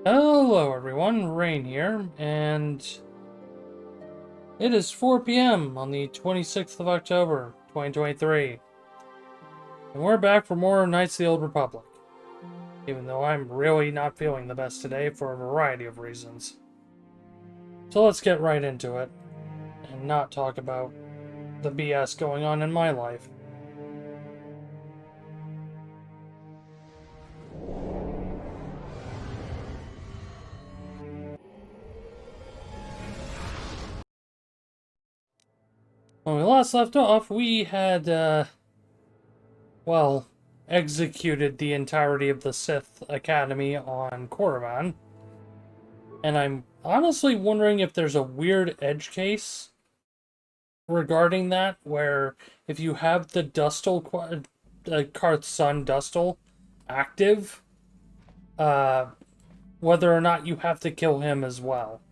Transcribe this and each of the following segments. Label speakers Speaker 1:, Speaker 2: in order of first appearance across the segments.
Speaker 1: Hello everyone, Rain here, and it is 4 p.m. on the 26th of October, 2023. And we're back for more Knights of the Old Republic, even though I'm really not feeling the best today for a variety of reasons. So let's get right into it, and not talk about the BS going on in my life. When we last left off, we had, well, executed the entirety of the Sith Academy on Korriban. And I'm honestly wondering if there's a weird edge case regarding that, where if you have the Dustle, Karth's son Dustle, active, uh, whether or not you have to kill him as well.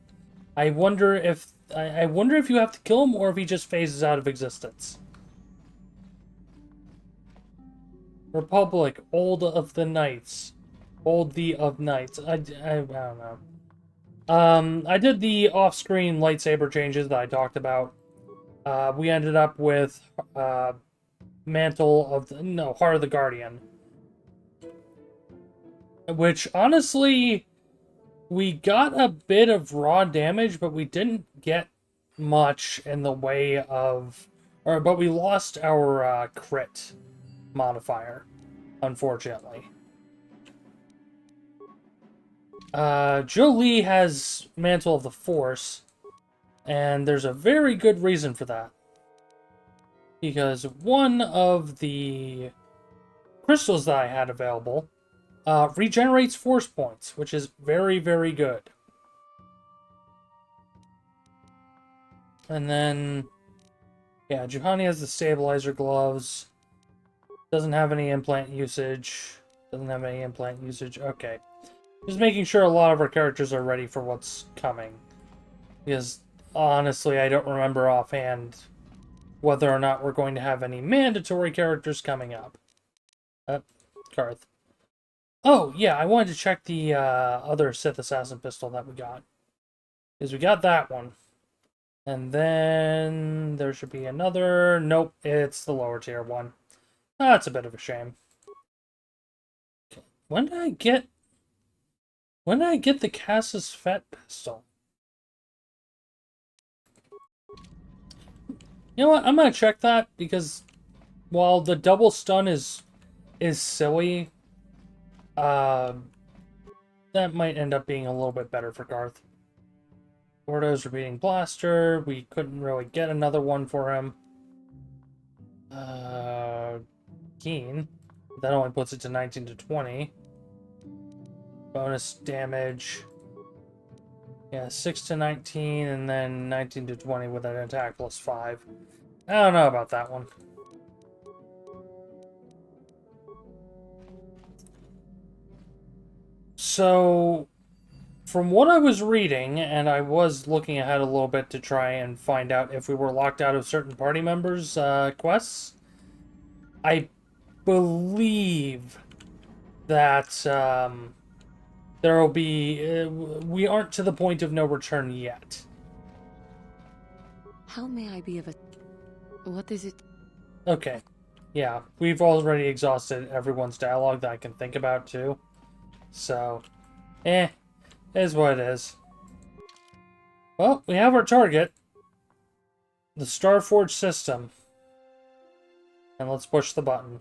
Speaker 1: I wonder if you have to kill him or if he just phases out of existence. Republic, Old of the Knights, Old the of Knights. I don't know. I did the off-screen lightsaber changes that I talked about. We ended up with Mantle of the, no, Heart of the Guardian, which honestly we got a bit of raw damage, but we didn't get much in the way of, but we lost our crit modifier, unfortunately. Jolie has Mantle of the Force, and there's a very good reason for that. Because one of the crystals that I had available regenerates force points, which is very, very good. And then, yeah, Juhani has the stabilizer gloves. Doesn't have any implant usage. Doesn't have any implant usage. Okay. Just making sure a lot of our characters are ready for what's coming. Because, honestly, I don't remember offhand whether or not we're going to have any mandatory characters coming up. Karth. Oh, yeah, I wanted to check the other Sith Assassin pistol that we got. Because we got that one. And then there should be another. Nope, it's the lower tier one. That's a bit of a shame. When did I get... When did I get the Cassis Fett pistol? You know what? I'm gonna check that because while the double stun is silly, uh, that might end up being a little bit better for Garth. Gordo's repeating blaster. We couldn't really get another one for him. Keen. That only puts it to 19 to 20. Bonus damage. Yeah, 6 to 19, and then 19 to 20 with an attack plus 5. I don't know about that one. So, from what I was reading, and I was looking ahead a little bit to try and find out if we were locked out of certain party members' quests, I believe that there will be... we aren't to the point of no return yet.
Speaker 2: How may I be of a... What is it?
Speaker 1: Okay. Yeah, we've already exhausted everyone's dialogue that I can think about, too. So, is what it is. Well, we have our target. The Starforge system. And let's push the button.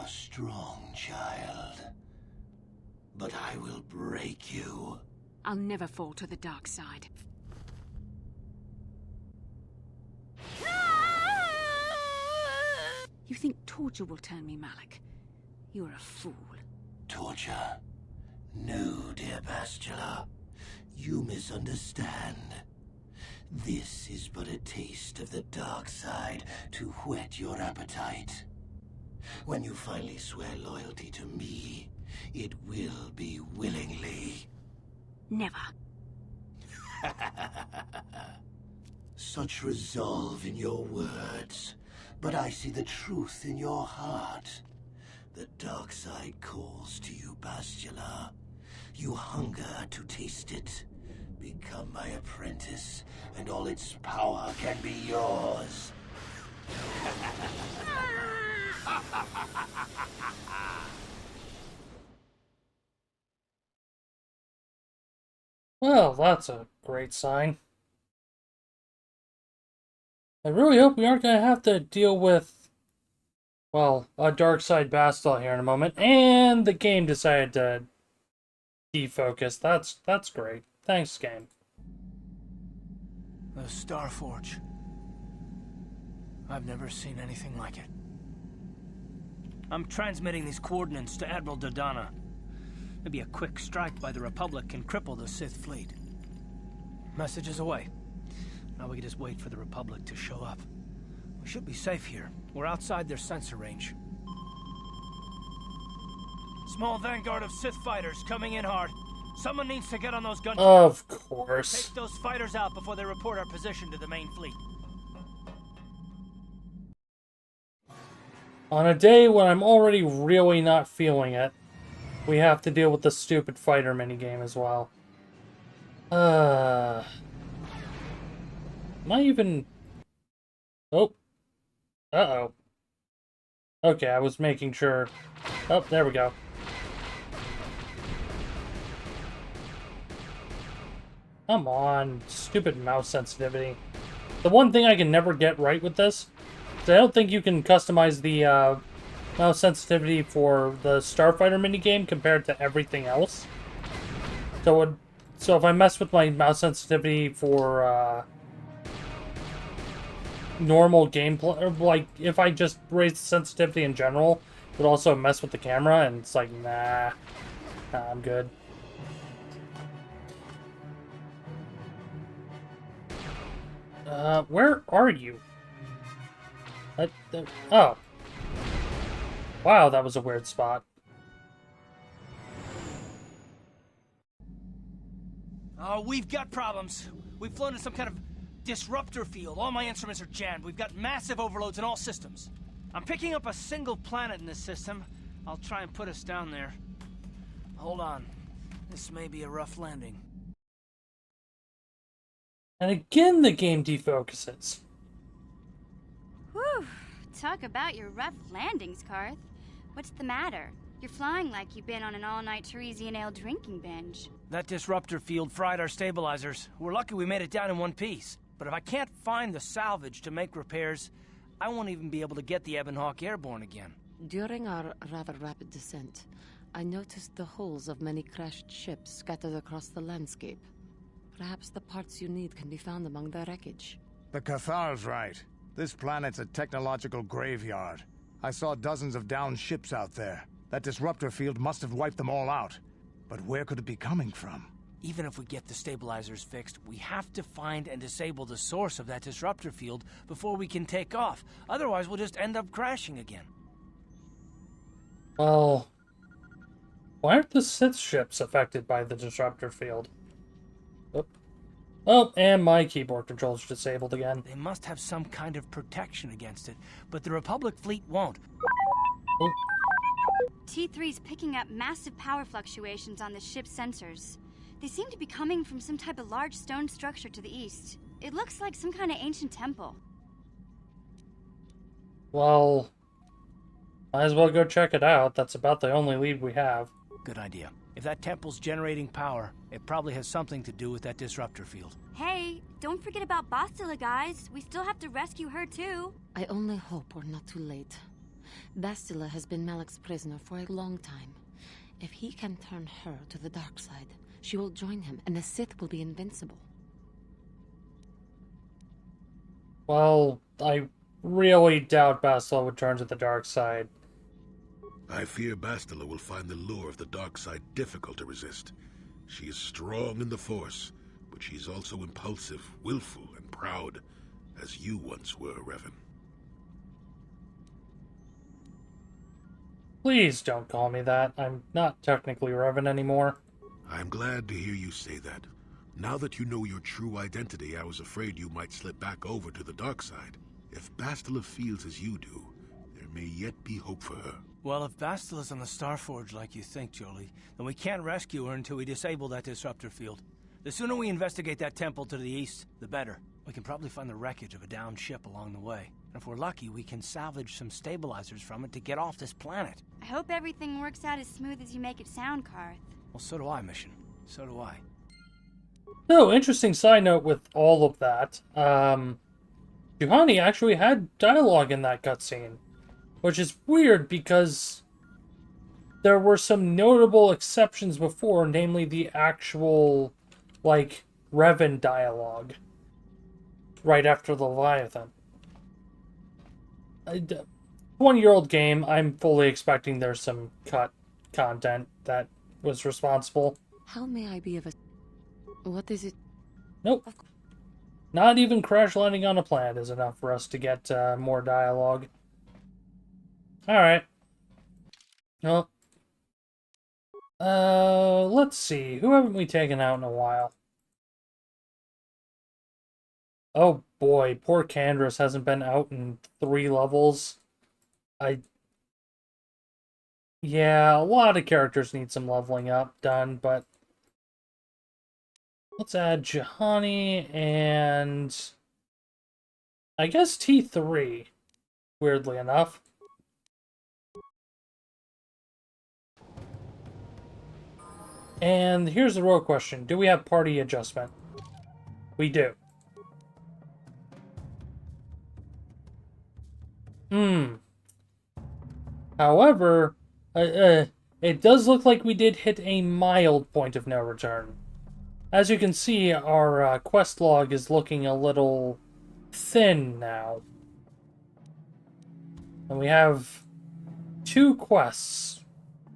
Speaker 3: are strong, child. But I will break you.
Speaker 2: I'll never fall to the dark side. You think torture will turn me, Malik? You're a fool.
Speaker 3: Torture? No, dear Bastila. You misunderstand. This is but a taste of the dark side to whet your appetite. When you finally swear loyalty to me, it will be willingly.
Speaker 2: Never.
Speaker 3: Such resolve in your words, but I see the truth in your heart. The dark side calls to you, Bastila. You hunger to taste it. Become my apprentice, and all its power can be yours.
Speaker 1: Well, that's a great sign. I really hope we aren't going to have to deal with, well, a dark side Bastila here in a moment. And the game decided to defocus. That's great. Thanks, game.
Speaker 4: The Starforge. I've never seen anything like it. I'm transmitting these coordinates to Admiral Dodana. Maybe a quick strike by the Republic can cripple the Sith fleet. Message is away. Now we can just wait for the Republic to show up. We should be safe here. We're outside their sensor range. Small vanguard of Sith fighters coming in hard. Someone needs to get on those guns.
Speaker 1: Of course.
Speaker 4: Take those fighters out before they report our position to the main fleet.
Speaker 1: On a day when I'm already really not feeling it, we have to deal with the stupid fighter minigame as well. Am I even... Oh. Uh-oh. Okay, I was making sure. Oh, there we go. Come on, stupid mouse sensitivity. The one thing I can never get right with this is I don't think you can customize the mouse sensitivity for the Starfighter minigame compared to everything else. So if I mess with my mouse sensitivity for normal gameplay, or like if I just raise the sensitivity in general, it would also mess with the camera, and it's like, nah I'm good. Where are you? Oh. Wow, that was a weird spot.
Speaker 4: Oh, we've got problems. We've flown in some kind of disruptor field. All my instruments are jammed. We've got massive overloads in all systems. I'm picking up a single planet in this system. I'll try and put us down there. Hold on. This may be a rough landing.
Speaker 1: And again, the game defocuses.
Speaker 5: Whew. Talk about your rough landings, Karth. What's the matter? You're flying like you've been on an all-night Teresian ale drinking binge.
Speaker 4: That disruptor field fried our stabilizers. We're lucky we made it down in one piece. But if I can't find the salvage to make repairs, I won't even be able to get the Ebonhawk airborne again.
Speaker 2: During our rather rapid descent, I noticed the hulls of many crashed ships scattered across the landscape. Perhaps the parts you need can be found among the wreckage.
Speaker 6: The KOTOR's right. This planet's a technological graveyard. I saw dozens of downed ships out there. That disruptor field must have wiped them all out. But where could it be coming from?
Speaker 4: Even if we get the stabilizers fixed, we have to find and disable the source of that disruptor field before we can take off. Otherwise, we'll just end up crashing again.
Speaker 1: Well, why aren't the Sith ships affected by the disruptor field? Oh, and my keyboard controls disabled again.
Speaker 4: They must have some kind of protection against it, but the Republic fleet won't.
Speaker 1: Oh.
Speaker 5: T3's picking up massive power fluctuations on the ship's sensors. They seem to be coming from some type of large stone structure to the east. It looks like some kind of ancient temple.
Speaker 1: Well, might as well go check it out. That's about the only lead we have.
Speaker 4: Good idea. If that temple's generating power, it probably has something to do with that disruptor field.
Speaker 5: Hey, don't forget about Bastila, guys. We still have to rescue her, too.
Speaker 2: I only hope we're not too late. Bastila has been Malak's prisoner for a long time. If he can turn her to the dark side, she will join him, and the Sith will be invincible.
Speaker 1: Well, I really doubt Bastila would turn to the dark side.
Speaker 7: I fear Bastila will find the lure of the dark side difficult to resist. She is strong in the Force, but she is also impulsive, willful, and proud, as you once were, Revan.
Speaker 1: Please don't call me that. I'm not technically Revan anymore.
Speaker 7: I'm glad to hear you say that. Now that you know your true identity, I was afraid you might slip back over to the dark side. If Bastila feels as you do, there may yet be hope for her.
Speaker 4: Well, if Bastila's on the Starforge like you think, Jolie, then we can't rescue her until we disable that disruptor field. The sooner we investigate that temple to the east, the better. We can probably find the wreckage of a downed ship along the way. And if we're lucky, we can salvage some stabilizers from it to get off this planet.
Speaker 5: I hope everything works out as smooth as you make it sound, Karth.
Speaker 4: Well, so do I, Mission. So do I.
Speaker 1: Oh, interesting side note with all of that. Juhani actually had dialogue in that cutscene. Which is weird because there were some notable exceptions before, namely the actual, like, Revan dialogue right after the Leviathan. 20-year-old game, I'm fully expecting there's some cut content that was responsible.
Speaker 2: How may I be of a... What is it?
Speaker 1: Nope. Not even crash landing on a planet is enough for us to get more dialogue. Alright. Well. Let's see. Who haven't we taken out in a while? Oh boy, poor Candrass hasn't been out in 3 levels. Yeah, a lot of characters need some leveling up done, but... Let's add Juhani and... I guess T3, weirdly enough. And here's the real question. Do we have party adjustment? We do. However, it does look like we did hit a mild point of no return. As you can see, our quest log is looking a little thin now. And we have 2 quests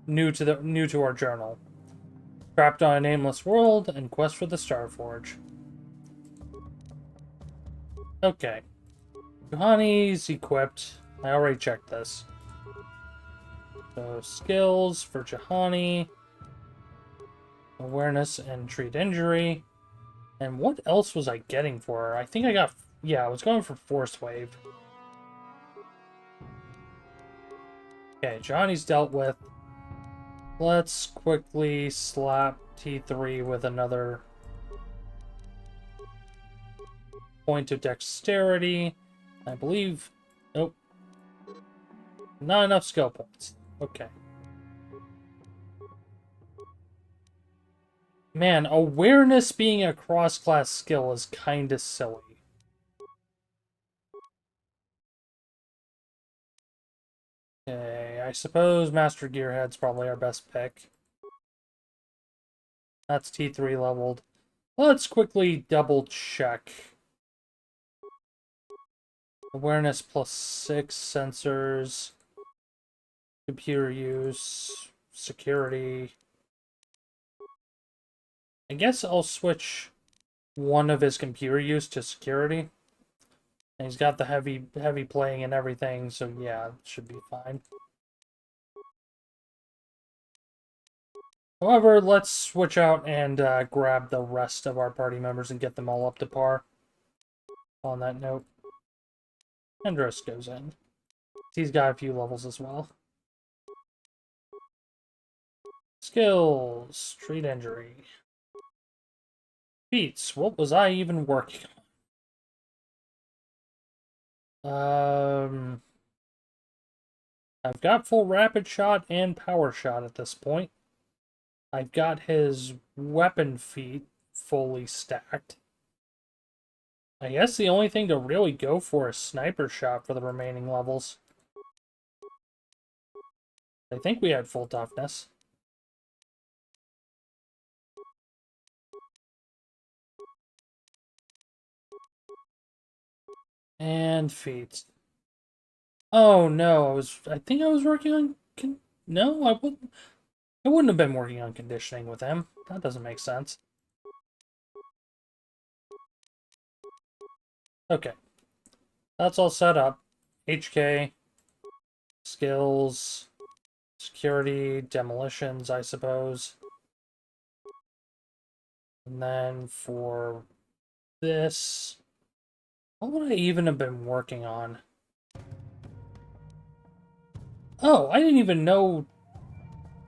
Speaker 1: new to our journal. Trapped on a Nameless World, and Quest for the Starforge. Okay. Juhani's equipped. I already checked this. So, skills for Juhani. Awareness and treat injury. And what else was I getting for her? I think I got... Yeah, I was going for Force Wave. Okay, Juhani's dealt with. Let's quickly slap T3 with another point of dexterity. I believe... Nope. Not enough skill points. Okay. Man, awareness being a cross-class skill is kinda silly. Okay, I suppose Master Gearhead's probably our best pick. That's T3 leveled. Let's quickly double check. Awareness plus 6 sensors. Computer use. Security. I guess I'll switch one of his computer use to security. And he's got the heavy playing and everything, so yeah, it should be fine. However, let's switch out and grab the rest of our party members and get them all up to par. On that note, Andros goes in. He's got a few levels as well. Skills, treat injury. Feats, what was I even working on? I've got full rapid shot and power shot at this point. I've got his weapon feat fully stacked. I guess the only thing to really go for is sniper shot for the remaining levels. I think we had full toughness. And feet. Oh no, I think I was working on no, I wouldn't have been working on conditioning with him. That doesn't make sense. Okay. That's all set up. HK, skills, security, demolitions, I suppose. And then for this, what would I even have been working on? Oh, I didn't even know.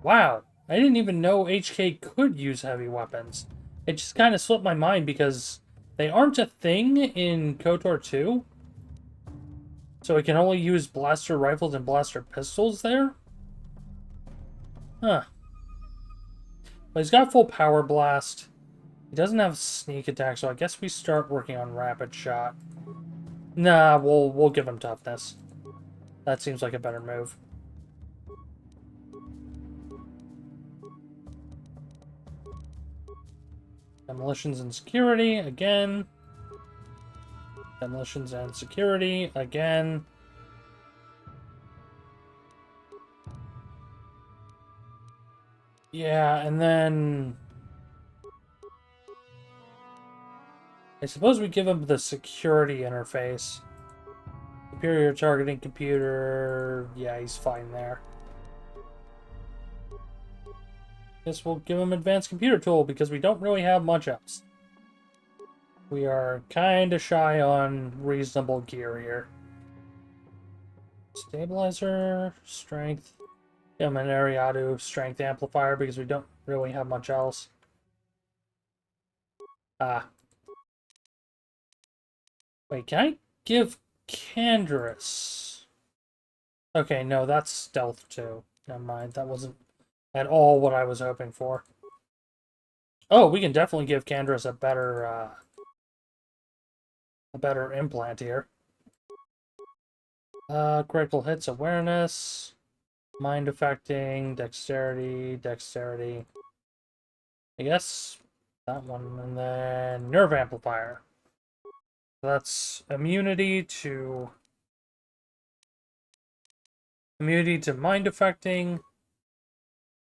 Speaker 1: Wow, I didn't even know HK could use heavy weapons. It just kind of slipped my mind because they aren't a thing in KOTOR 2. So he can only use blaster rifles and blaster pistols there? Huh. But he's got full power blast. He doesn't have sneak attack, so I guess we start working on rapid shot. Nah, we'll give him toughness. That seems like a better move. Demolitions and security, again. Demolitions and security, again. Yeah, and then... I suppose we give him the security interface. Superior targeting computer... Yeah, he's fine there. Guess we'll give him advanced computer tool because we don't really have much else. We are kind of shy on reasonable gear here. Stabilizer, strength. Give him an Ariadu strength amplifier because we don't really have much else. Ah. Wait, can I give Canderous? Okay, no, that's stealth too. Never mind, that wasn't at all what I was hoping for. Oh, we can definitely give Canderous a better implant here. Critical hits awareness, mind affecting, dexterity. I guess that one, and then nerve amplifier. That's immunity to mind affecting.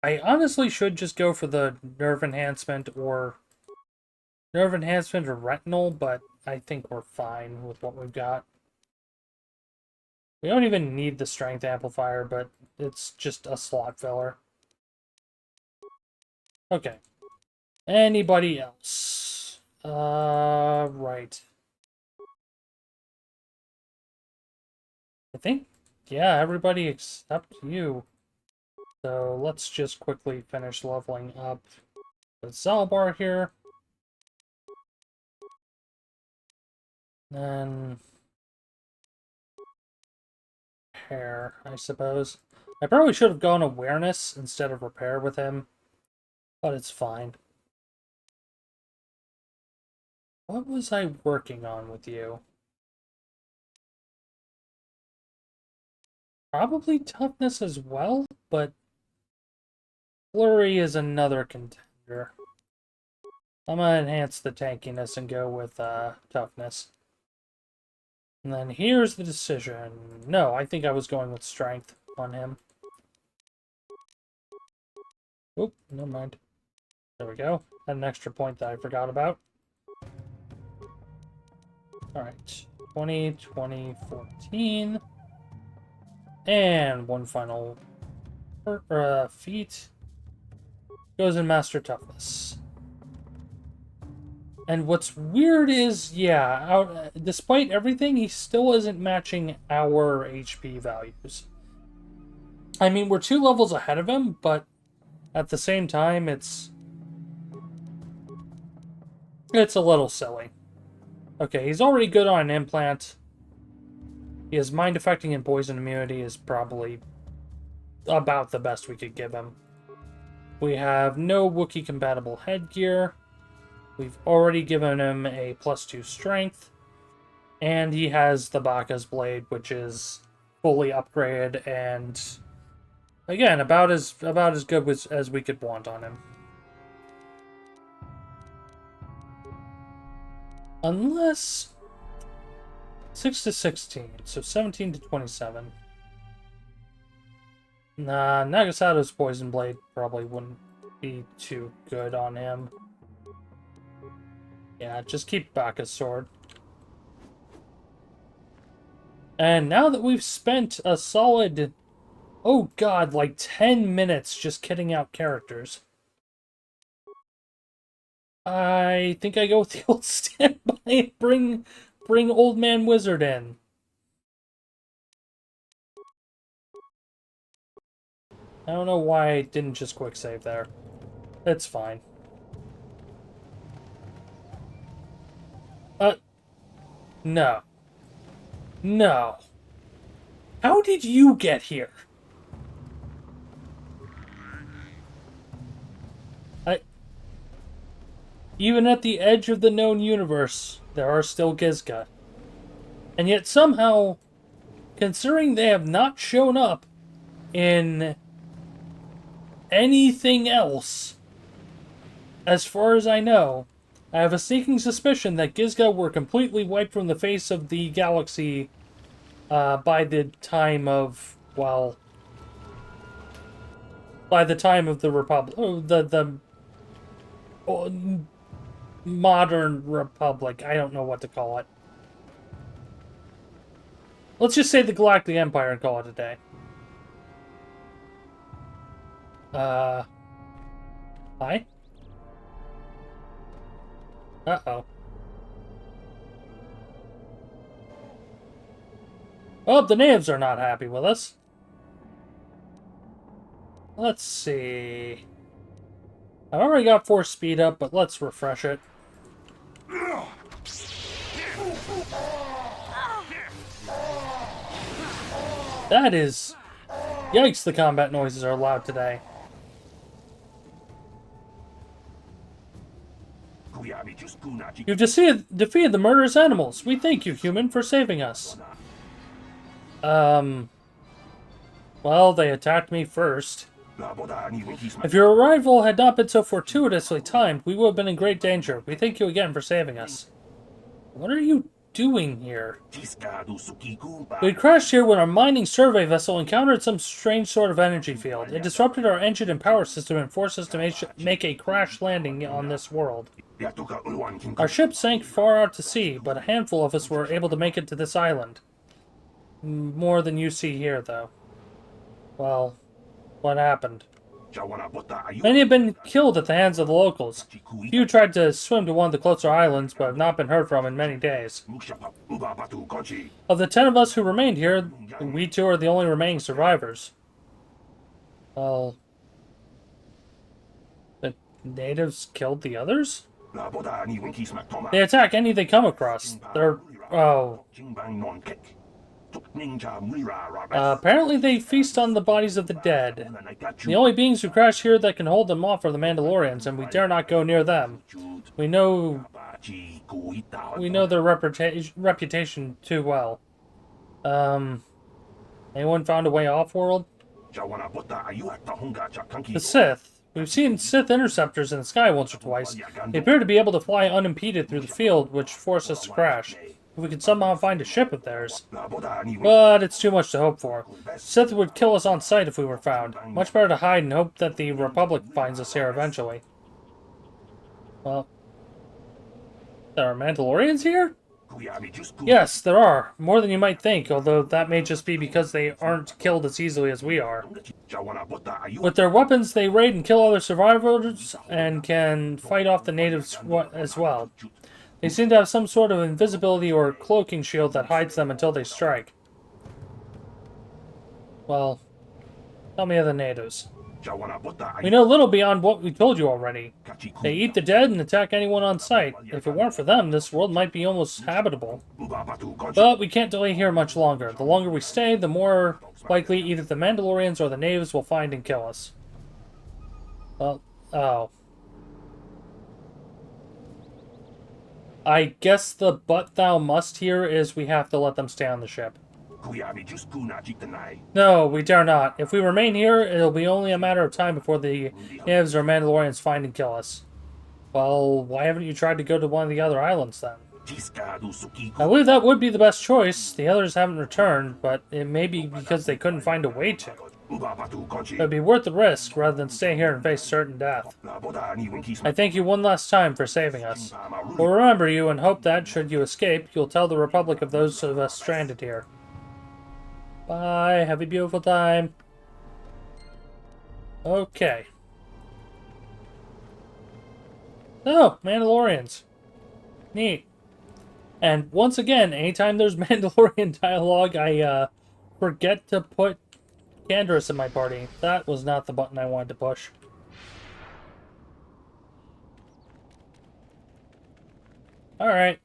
Speaker 1: I honestly should just go for the nerve enhancement or retinal, but I think we're fine with what we've got. We don't even need the strength amplifier, but it's just a slot filler. Okay. Anybody else? Right. I think, yeah, everybody except you. So let's just quickly finish leveling up the Zalbar here. Then repair, I suppose. I probably should have gone awareness instead of repair with him, but it's fine. What was I working on with you? Probably toughness as well, but Flurry is another contender. I'm gonna enhance the tankiness and go with toughness. And then here's the decision. No, I think I was going with strength on him. Oop, never mind. There we go. Had an extra point that I forgot about. Alright. 20, 20, 14. And one final feat. Goes in Master Toughness. And what's weird is, yeah, despite everything, he still isn't matching our HP values. I mean, we're 2 levels ahead of him, but at the same time, it's a little silly. Okay, he's already good on an implant. He has mind affecting and poison immunity is probably about the best we could give him. We have no Wookiee compatible headgear. We've already given him a +2 strength. And he has the Baka's blade, which is fully upgraded and Again, about as good as we could want on him. Unless 6 to 16, so 17 to 27. Nah, Nagasato's Poison Blade probably wouldn't be too good on him. Yeah, just keep Baka's sword. And now that we've spent a solid, oh god, like 10 minutes just kitting out characters, I think I go with the old standby and bring Old Man Wizard in. I don't know why I didn't just quick save there. It's fine. No. No. How did you get here? Even at the edge of the known universe, there are still Gizga. And yet somehow, considering they have not shown up in anything else, as far as I know, I have a sneaking suspicion that Gizga were completely wiped from the face of the galaxy by the time of, well, by the time of the Republic, modern Republic. I don't know what to call it. Let's just say the Galactic Empire and call it a day. Hi? Uh-oh. Oh, the natives are not happy with us. Let's see. I've already got force speed up, but let's refresh it. That is... Yikes, the combat noises are loud today. You've defeated the murderous animals. We thank you, human, for saving us. Well, they attacked me first. If your arrival had not been so fortuitously timed, we would have been in great danger. We thank you again for saving us. What are you doing here? We crashed here when our mining survey vessel encountered some strange sort of energy field. It disrupted our engine and power system and forced us to make a crash landing on this world. Our ship sank far out to sea, but a handful of us were able to make it to this island. More than you see here, though. Well, what happened? Many have been killed at the hands of the locals. Few tried to swim to one of the closer islands, but have not been heard from in many days. Of the 10 of us who remained here, we two are the only remaining survivors. Well... the natives killed the others? They attack any they come across. They're... oh... apparently they feast on the bodies of the dead. The only beings who crash here that can hold them off are the Mandalorians, and we dare not go near them. We know their reputation too well. Anyone found a way off-world? The Sith. We've seen Sith interceptors in the sky once or twice. They appear to be able to fly unimpeded through the field, which forced us to crash. If we could somehow find a ship of theirs. But it's too much to hope for. Sith would kill us on sight if we were found. Much better to hide and hope that the Republic finds us here eventually. Well... there are Mandalorians here? Yes, there are. More than you might think, although that may just be because they aren't killed as easily as we are. With their weapons, they raid and kill other survivors, and can fight off the natives as well. They seem to have some sort of invisibility or cloaking shield that hides them until they strike. Well, tell me of the natives. We know little beyond what we told you already. They eat the dead and attack anyone on sight. If it weren't for them, this world might be almost habitable. But we can't delay here much longer. The longer we stay, the more likely either the Mandalorians or the natives will find and kill us. Well, oh. I guess the but thou must here is we have to let them stay on the ship. No, we dare not. If we remain here, it'll be only a matter of time before the natives or Mandalorians find and kill us. Well, why haven't you tried to go to one of the other islands then? I believe that would be the best choice. The others haven't returned, but it may be because they couldn't find a way to. It would be worth the risk rather than stay here and face certain death. I thank you one last time for saving us. We'll remember you and hope that, should you escape, you'll tell the Republic of those of us stranded here. Bye. Have a beautiful time. Okay. Oh, Mandalorians. Neat. And once again, anytime there's Mandalorian dialogue, I forget to put Canderous in my party. That was not the button I wanted to push. Alright.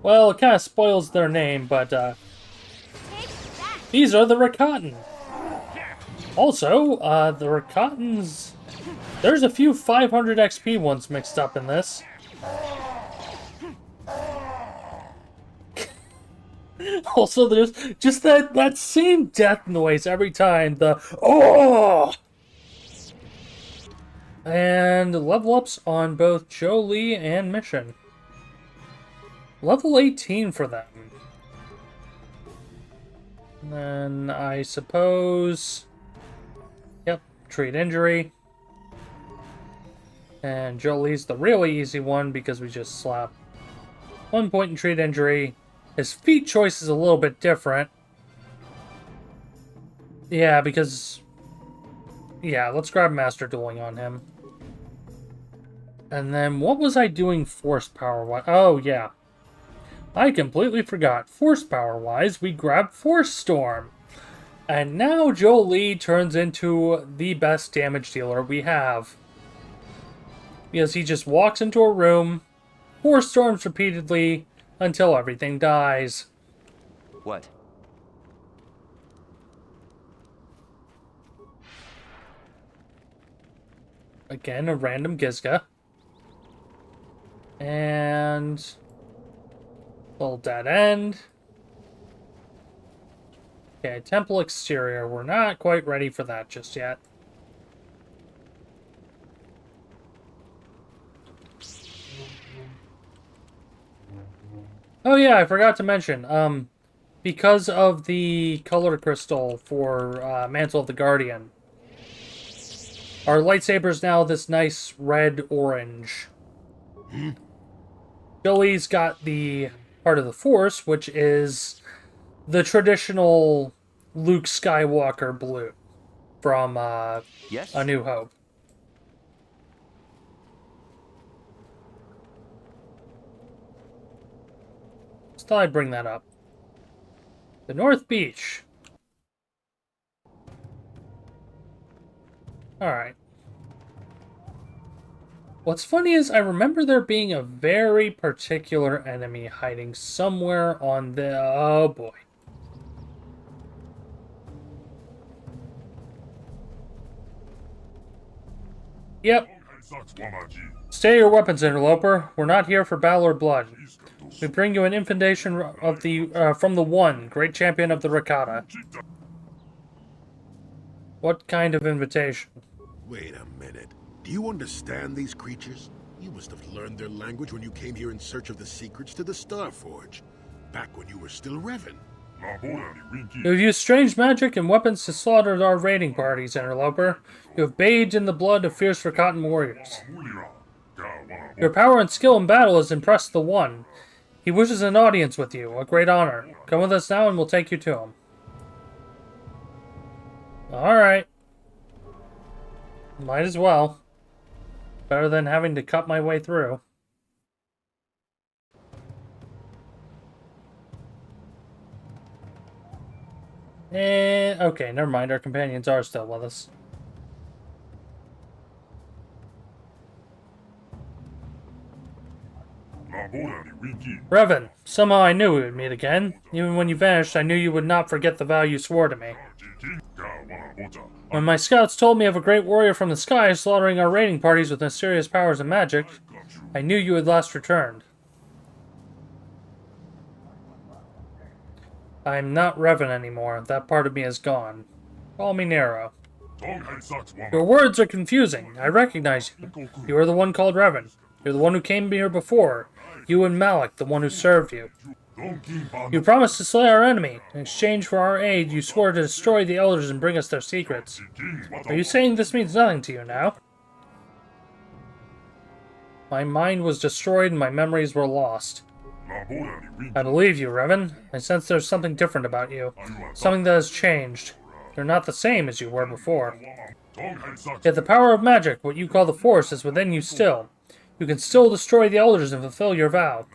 Speaker 1: Well, it kind of spoils their name, but these are the Rakatan. Also, the Rakatans... There's a few 500 XP ones mixed up in this. Also, there's just that same death noise every time. The oh! And level ups on both Jolie and Mission. Level 18 for them. And then I suppose... Yep, treat injury. And Jolie's the really easy one because we just slap 1 point and treat injury. His feat choice is a little bit different. Yeah, because... Yeah, let's grab Master Dueling on him. And then what was I doing force power-wise? Oh, yeah. I completely forgot. Force power-wise, we grabbed Force Storm. And now Jolie turns into the best damage dealer we have. Because he just walks into a room, Force Storms repeatedly, until everything dies.
Speaker 8: What?
Speaker 1: Again, a random Gizga. And... little dead end. Okay, temple exterior. We're not quite ready for that just yet. Oh yeah, I forgot to mention, because of the color crystal for Mantle of the Guardian, our lightsaber's now this nice red-orange. Jolie's got the Heart of the Force, which is the traditional Luke Skywalker blue from
Speaker 8: Yes?
Speaker 1: A New Hope. Just thought I'd bring that up. The North Beach. Alright. What's funny is I remember there being a very particular enemy hiding somewhere on the... Oh boy. Yep. Stay your weapons, interloper. We're not here for battle or blood. We bring you an invitation of the from the One, great champion of the Rakata. What kind of invitation?
Speaker 7: Wait a minute. Do you understand these creatures? You must have learned their language when you came here in search of the secrets to the Starforge. Back when you were still Revan.
Speaker 1: You've used strange magic and weapons to slaughter our raiding parties, interloper. You have bathed in the blood of fierce Rakatan warriors. Your power and skill in battle has impressed the One. He wishes an audience with you, a great honor. Come with us now and we'll take you to him. Alright. Might as well. Better than having to cut my way through. Okay, never mind. Our companions are still with us. Revan, somehow I knew we would meet again. Even when you vanished, I knew you would not forget the vow you swore to me. When my scouts told me of a great warrior from the sky slaughtering our raiding parties with mysterious powers and magic, I knew you had last returned. I'm not Revan anymore. That part of me is gone. Call me Nero. Your words are confusing. I recognize you. You are the one called Revan. You're the one who came here before. You and Malik, the one who served you. You promised to slay our enemy. In exchange for our aid, you swore to destroy the elders and bring us their secrets. Are you saying this means nothing to you now? My mind was destroyed and my memories were lost. I believe you, Revan. I sense there's something different about you. Something that has changed. You're not the same as you were before. Yet the power of magic, what you call the Force, is within you still. You can still destroy the elders and fulfill your vow.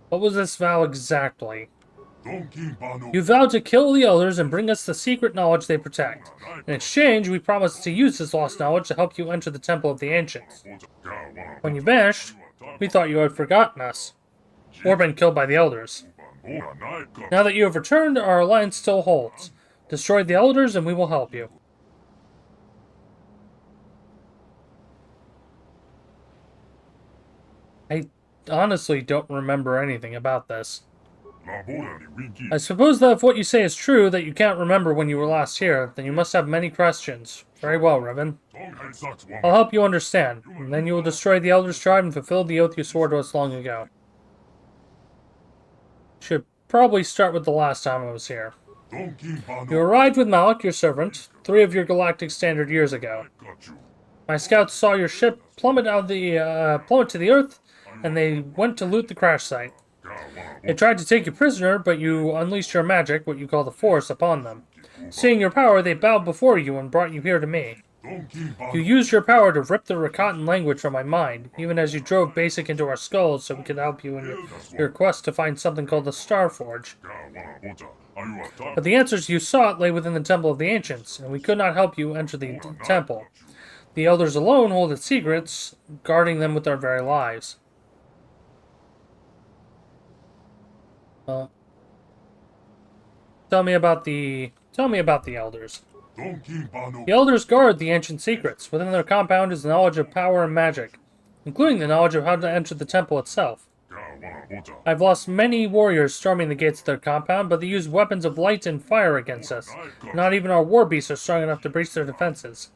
Speaker 1: What was this vow exactly? You vowed to kill the elders and bring us the secret knowledge they protect. In exchange, we promised to use this lost knowledge to help you enter the Temple of the Ancients. When you vanished, we thought you had forgotten us, or been killed by the elders. Now that you have returned, our alliance still holds. Destroy the elders and we will help you. I honestly don't remember anything about this. I suppose that if what you say is true, that you can't remember when you were last here, then you must have many questions. Very well, Revan. I'll help you understand, and then you will destroy the Elders' tribe and fulfill the oath you swore to us long ago. Should probably start with the last time I was here. You arrived with Malik, your servant, 3 of your galactic standard years ago. My scouts saw your ship plummet to the Earth, and they went to loot the crash site. They tried to take you prisoner, but you unleashed your magic, what you call the Force, upon them. Seeing your power, they bowed before you and brought you here to me. You used your power to rip the Rakatan language from my mind, even as you drove Basic into our skulls so we could help you in your quest to find something called the Star Forge. But the answers you sought lay within the Temple of the Ancients, and we could not help you enter the temple. The Elders alone hold its secrets, guarding them with their very lives. Tell me about the Elders. The Elders guard the ancient secrets. Within their compound is the knowledge of power and magic, including the knowledge of how to enter the temple itself. I've lost many warriors storming the gates of their compound, but they use weapons of light and fire against us. Not even our war beasts are strong enough to breach their defenses.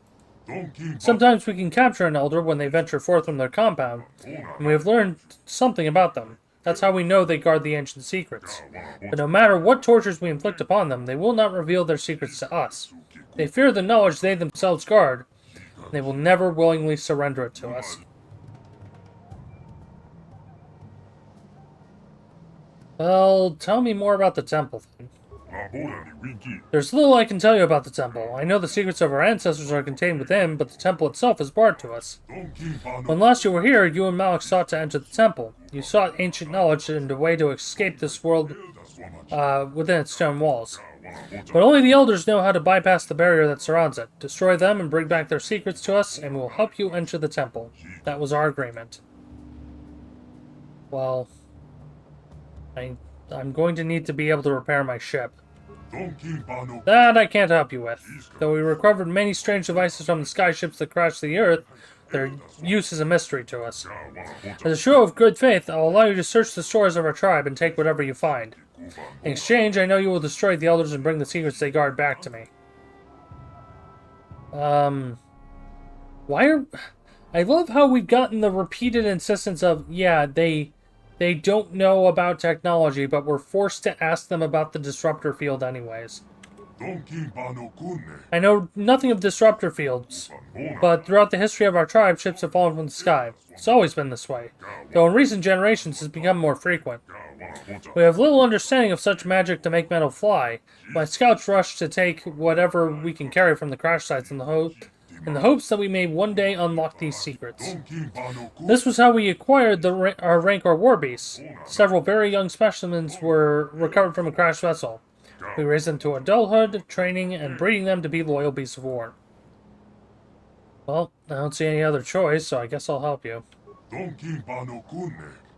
Speaker 1: Sometimes we can capture an Elder when they venture forth from their compound, and we have learned something about them. That's how we know they guard the ancient secrets. But no matter what tortures we inflict upon them, they will not reveal their secrets to us. They fear the knowledge they themselves guard, and they will never willingly surrender it to us. Well, tell me more about the temple, then. There's little I can tell you about the temple. I know the secrets of our ancestors are contained within, but the temple itself is barred to us. When last you were here, you and Malik sought to enter the temple. You sought ancient knowledge and a way to escape this world within its stone walls. But only the Elders know how to bypass the barrier that surrounds it. Destroy them and bring back their secrets to us, and we will help you enter the temple. That was our agreement. Well, I'm going to need to be able to repair my ship. That I can't help you with. Though we recovered many strange devices from the skyships that crashed the Earth, their use is a mystery to us. As a show of good faith, I'll allow you to search the stores of our tribe and take whatever you find. In exchange, I know you will destroy the Elders and bring the secrets they guard back to me. I love how we've gotten the repeated insistence of, yeah, they don't know about technology, but we're forced to ask them about the disruptor field anyways. I know nothing of disruptor fields, but throughout the history of our tribe, ships have fallen from the sky. It's always been this way, though in recent generations it's become more frequent. We have little understanding of such magic to make metal fly. My scouts rush to take whatever we can carry from the crash sites in the hopes that we may one day unlock these secrets. This was how we acquired our Rancor war beasts. Several very young specimens were recovered from a crashed vessel. We raised them to adulthood, training, and breeding them to be loyal beasts of war. Well, I don't see any other choice, so I guess I'll help you.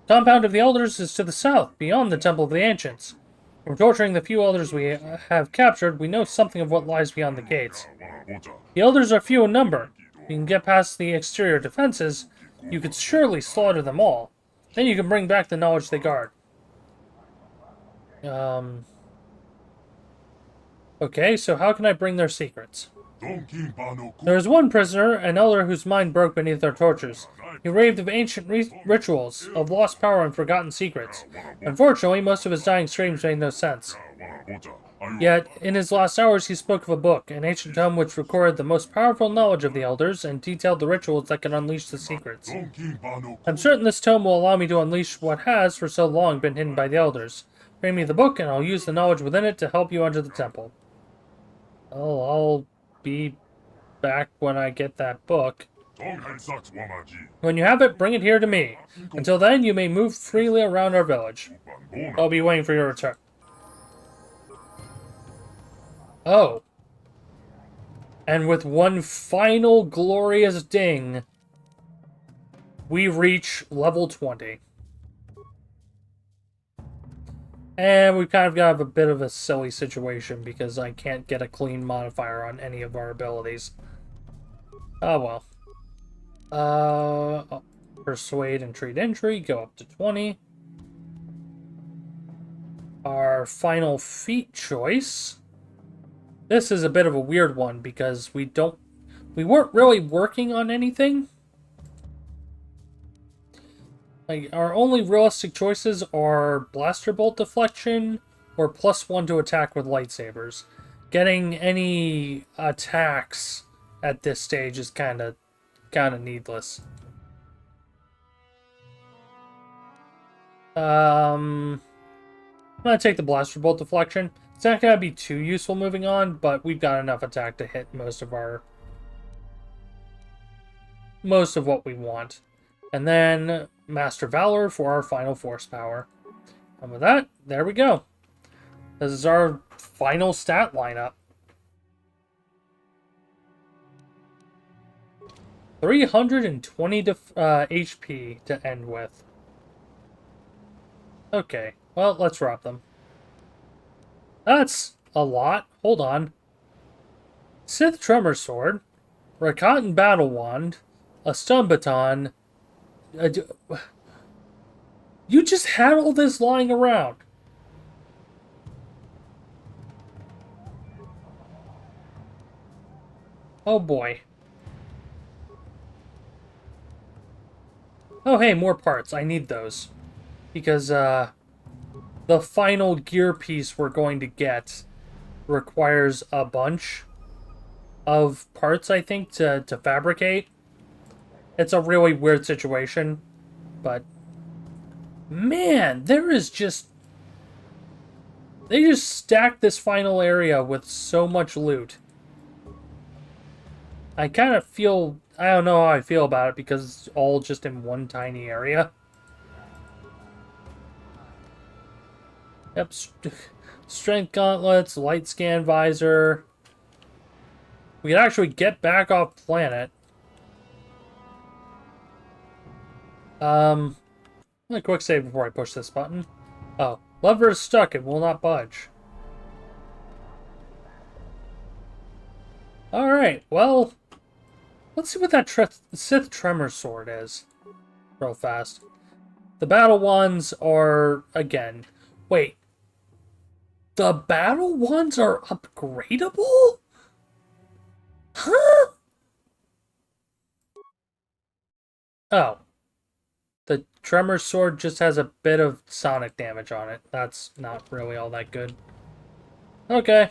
Speaker 1: Compound of the Elders is to the south, beyond the Temple of the Ancients. From torturing the few Elders we have captured, we know something of what lies beyond the gates. The Elders are few in number. If you can get past the exterior defenses, you could surely slaughter them all. Then you can bring back the knowledge they guard. Okay, so how can I bring their secrets? There is one prisoner, an elder whose mind broke beneath their tortures. He raved of ancient rituals, of lost power and forgotten secrets. Unfortunately, most of his dying screams made no sense. Yet, in his last hours, he spoke of a book, an ancient tome which recorded the most powerful knowledge of the elders and detailed the rituals that can unleash the secrets. I'm certain this tome will allow me to unleash what has, for so long, been hidden by the elders. Bring me the book, and I'll use the knowledge within it to help you enter the temple. Oh, I'll be back when I get that book. When you have it, bring it here to me. Until then, you may move freely around our village. I'll be waiting for your return. Oh. And with one final glorious ding, we reach level 20. And we kind of got a bit of a silly situation because I can't get a clean modifier on any of our abilities. Oh well. Persuade and treat injury, go up to 20. Our final feat choice. This is a bit of a weird one because we weren't really working on anything. Like, our only realistic choices are blaster bolt deflection or +1 to attack with lightsabers. Getting any attacks at this stage is kind of needless. I'm gonna take the blaster bolt deflection. It's not gonna be too useful moving on, but we've got enough attack to hit most of what we want. And then Master Valor for our final force power. And with that, there we go. This is our final stat lineup. 320 HP to end with. Okay, well, let's drop them. That's a lot. Hold on. Sith Tremor Sword, Rakata Battle Wand, a Stun Baton. You just had all this lying around. Oh boy. Oh hey, more parts. I need those. Because, the final gear piece we're going to get requires a bunch of parts, I think, to fabricate. It's a really weird situation, but man, they just stacked this final area with so much loot. I kind of feel, I don't know how I feel about it because it's all just in one tiny area. Yep, strength gauntlets, light scan visor. We can actually get back off planet. A quick save before I push this button. Oh, lever is stuck. It will not budge. Alright, well, let's see what that Sith Tremor Sword is. Real fast. The battle ones are, again, wait. The battle ones are upgradable? Huh? Oh. The Tremor Sword just has a bit of sonic damage on it. That's not really all that good. Okay.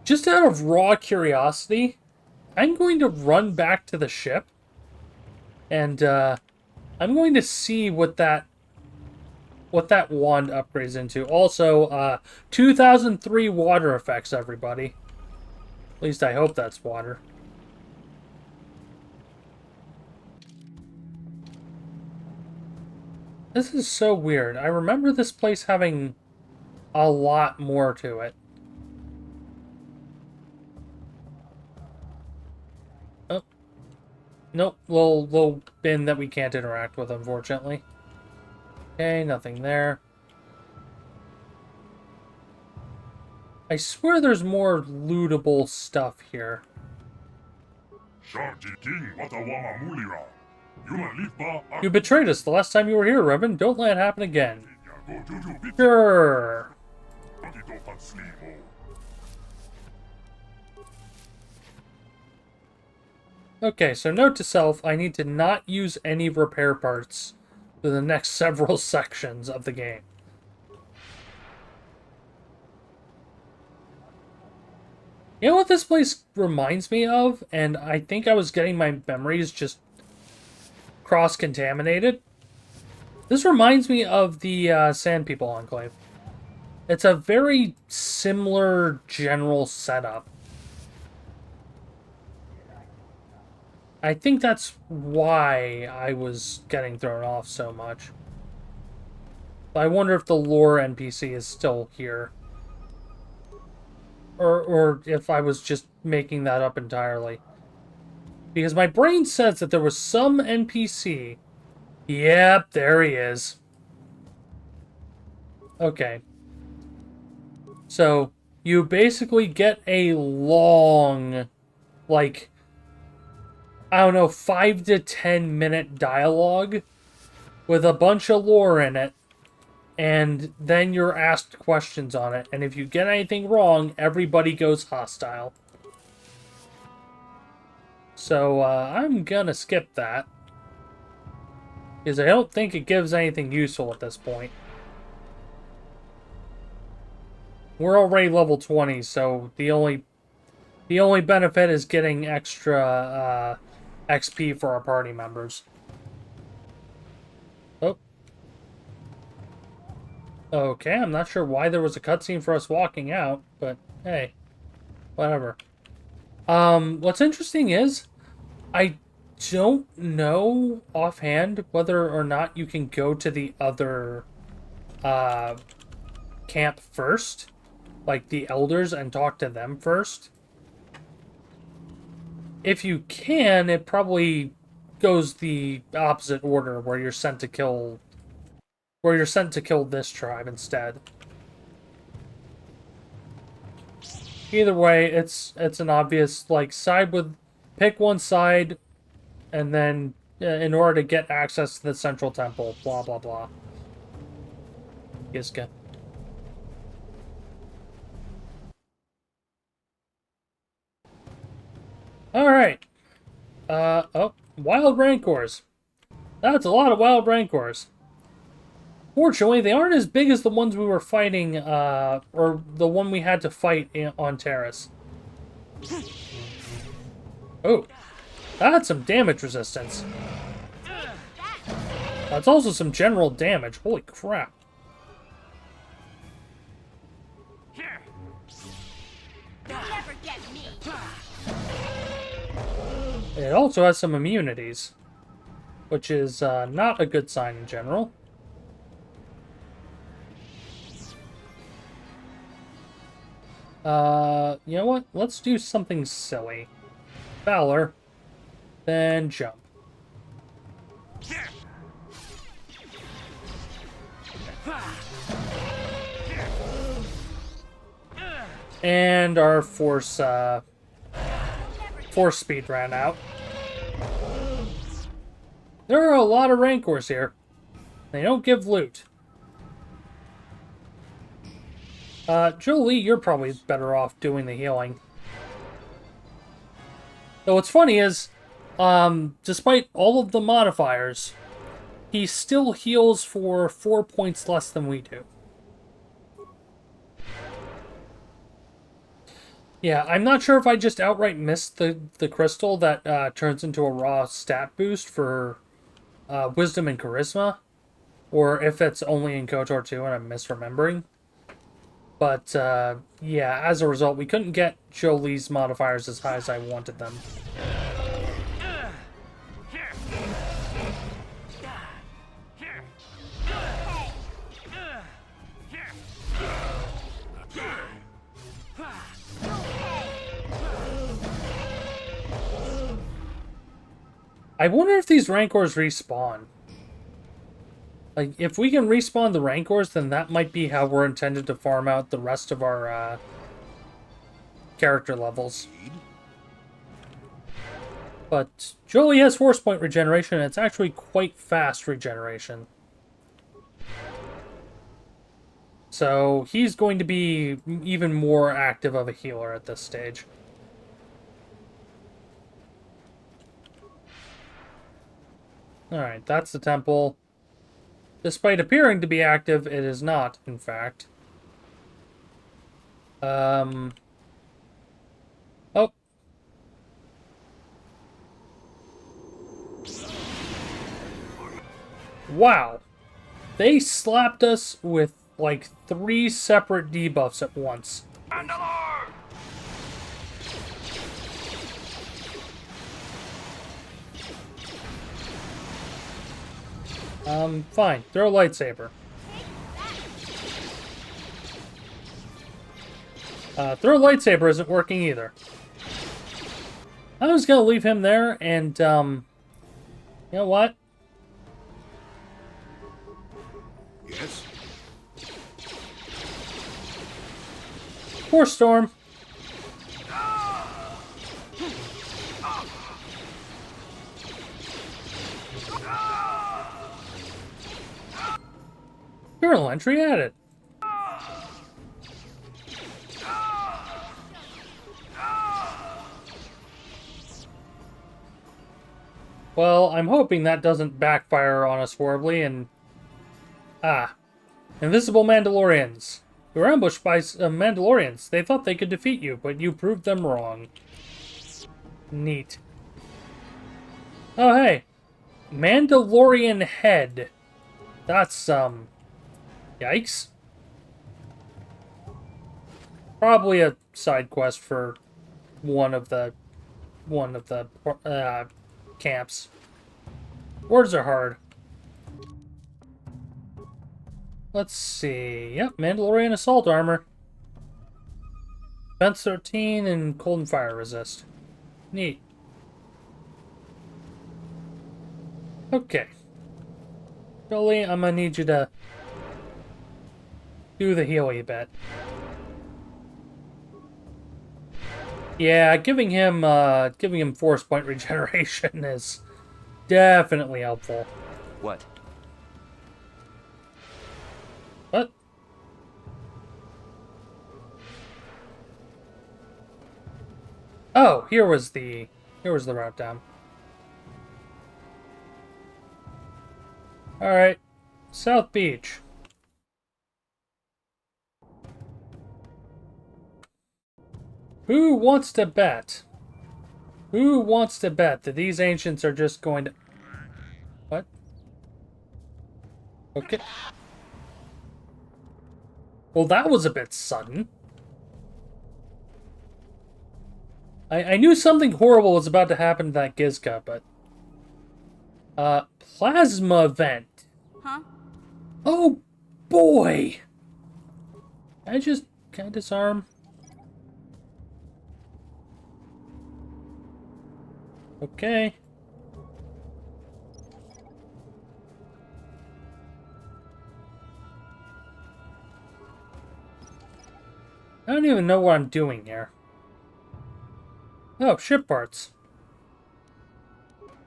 Speaker 1: Just out of raw curiosity, I'm going to run back to the ship. And, I'm going to see what that wand upgrades into. Also, 2003 water effects, everybody. At least I hope that's water. This is so weird. I remember this place having a lot more to it. Oh. Nope, little bin that we can't interact with, unfortunately. Okay, nothing there. I swear there's more lootable stuff here. You betrayed us the last time you were here, Revan. Don't let it happen again. Sure. Okay, so note to self, I need to not use any repair parts for the next several sections of the game. You know what this place reminds me of? And I think I was getting my memories just cross-contaminated. This reminds me of the Sand People Enclave. It's a very similar general setup. I think that's why I was getting thrown off so much. I wonder if the lore NPC is still here. Or if I was just making that up entirely. Because my brain says that there was some NPC. Yep, there he is. Okay. So, you basically get a long, like, I don't know, 5 to 10 minute dialogue with a bunch of lore in it, and then you're asked questions on it, and if you get anything wrong, everybody goes hostile. So, I'm gonna skip that. Because I don't think it gives anything useful at this point. We're already level 20, so the only benefit is getting extra XP for our party members. Oh. Okay, I'm not sure why there was a cutscene for us walking out, but hey, whatever. What's interesting is, I don't know offhand whether or not you can go to the other camp first, like the elders, and talk to them first. If you can, it probably goes the opposite order, where you're sent to kill this tribe instead. Either way, it's an obvious, like, pick one side, and then in order to get access to the central temple, blah blah blah. Yiska. Alright. Oh, wild rancors. That's a lot of wild rancors. Fortunately, they aren't as big as the ones we were fighting, or the one we had to fight on Terrace. Oh, that's some damage resistance. That's also some general damage. Holy crap. It also has some immunities, which is not a good sign in general. You know what? Let's do something silly. Valor, then jump. And our force speed ran out. There are a lot of rancors here. They don't give loot. Jolie, you're probably better off doing the healing. Though what's funny is, despite all of the modifiers, he still heals for 4 points less than we do. Yeah, I'm not sure if I just outright missed the crystal that turns into a raw stat boost for wisdom and charisma, or if it's only in KOTOR 2 and I'm misremembering. But, yeah, as a result, we couldn't get Jolie's modifiers as high as I wanted them. I wonder if these Rancors respawn. Like, if we can respawn the Rancors, then that might be how we're intended to farm out the rest of our, character levels. But Jolie has force point regeneration, and it's actually quite fast regeneration. So he's going to be even more active of a healer at this stage. Alright, that's the temple. Despite appearing to be active, it is not, in fact. Oh. Wow. They slapped us with, like, 3 separate debuffs at once. Fine. Throw a lightsaber. Throw a lightsaber isn't working either. I was gonna leave him there, and, you know what?
Speaker 7: Yes?
Speaker 1: Poor Storm. Journal entry added. Well, I'm hoping that doesn't backfire on us horribly and... Ah. Invisible Mandalorians. You were ambushed by Mandalorians. They thought they could defeat you, but you proved them wrong. Neat. Oh, hey. Mandalorian head. That's, yikes. Probably a side quest for one of the camps. Words are hard. Let's see. Yep, Mandalorian assault armor. Defense 13 and cold and fire resist. Neat. Okay. Jolie, I'm gonna need you to do the healy bit. Yeah, giving him force point regeneration is definitely helpful.
Speaker 8: What?
Speaker 1: What? Oh, here was the route down. Alright. South Beach. Who wants to bet? Who wants to bet that these ancients are just going to... What? Okay. Well, that was a bit sudden. I knew something horrible was about to happen to that Gizka, but... Plasma vent.
Speaker 5: Huh?
Speaker 1: Oh, boy! Can I disarm? Okay. I don't even know what I'm doing here. Oh, ship parts.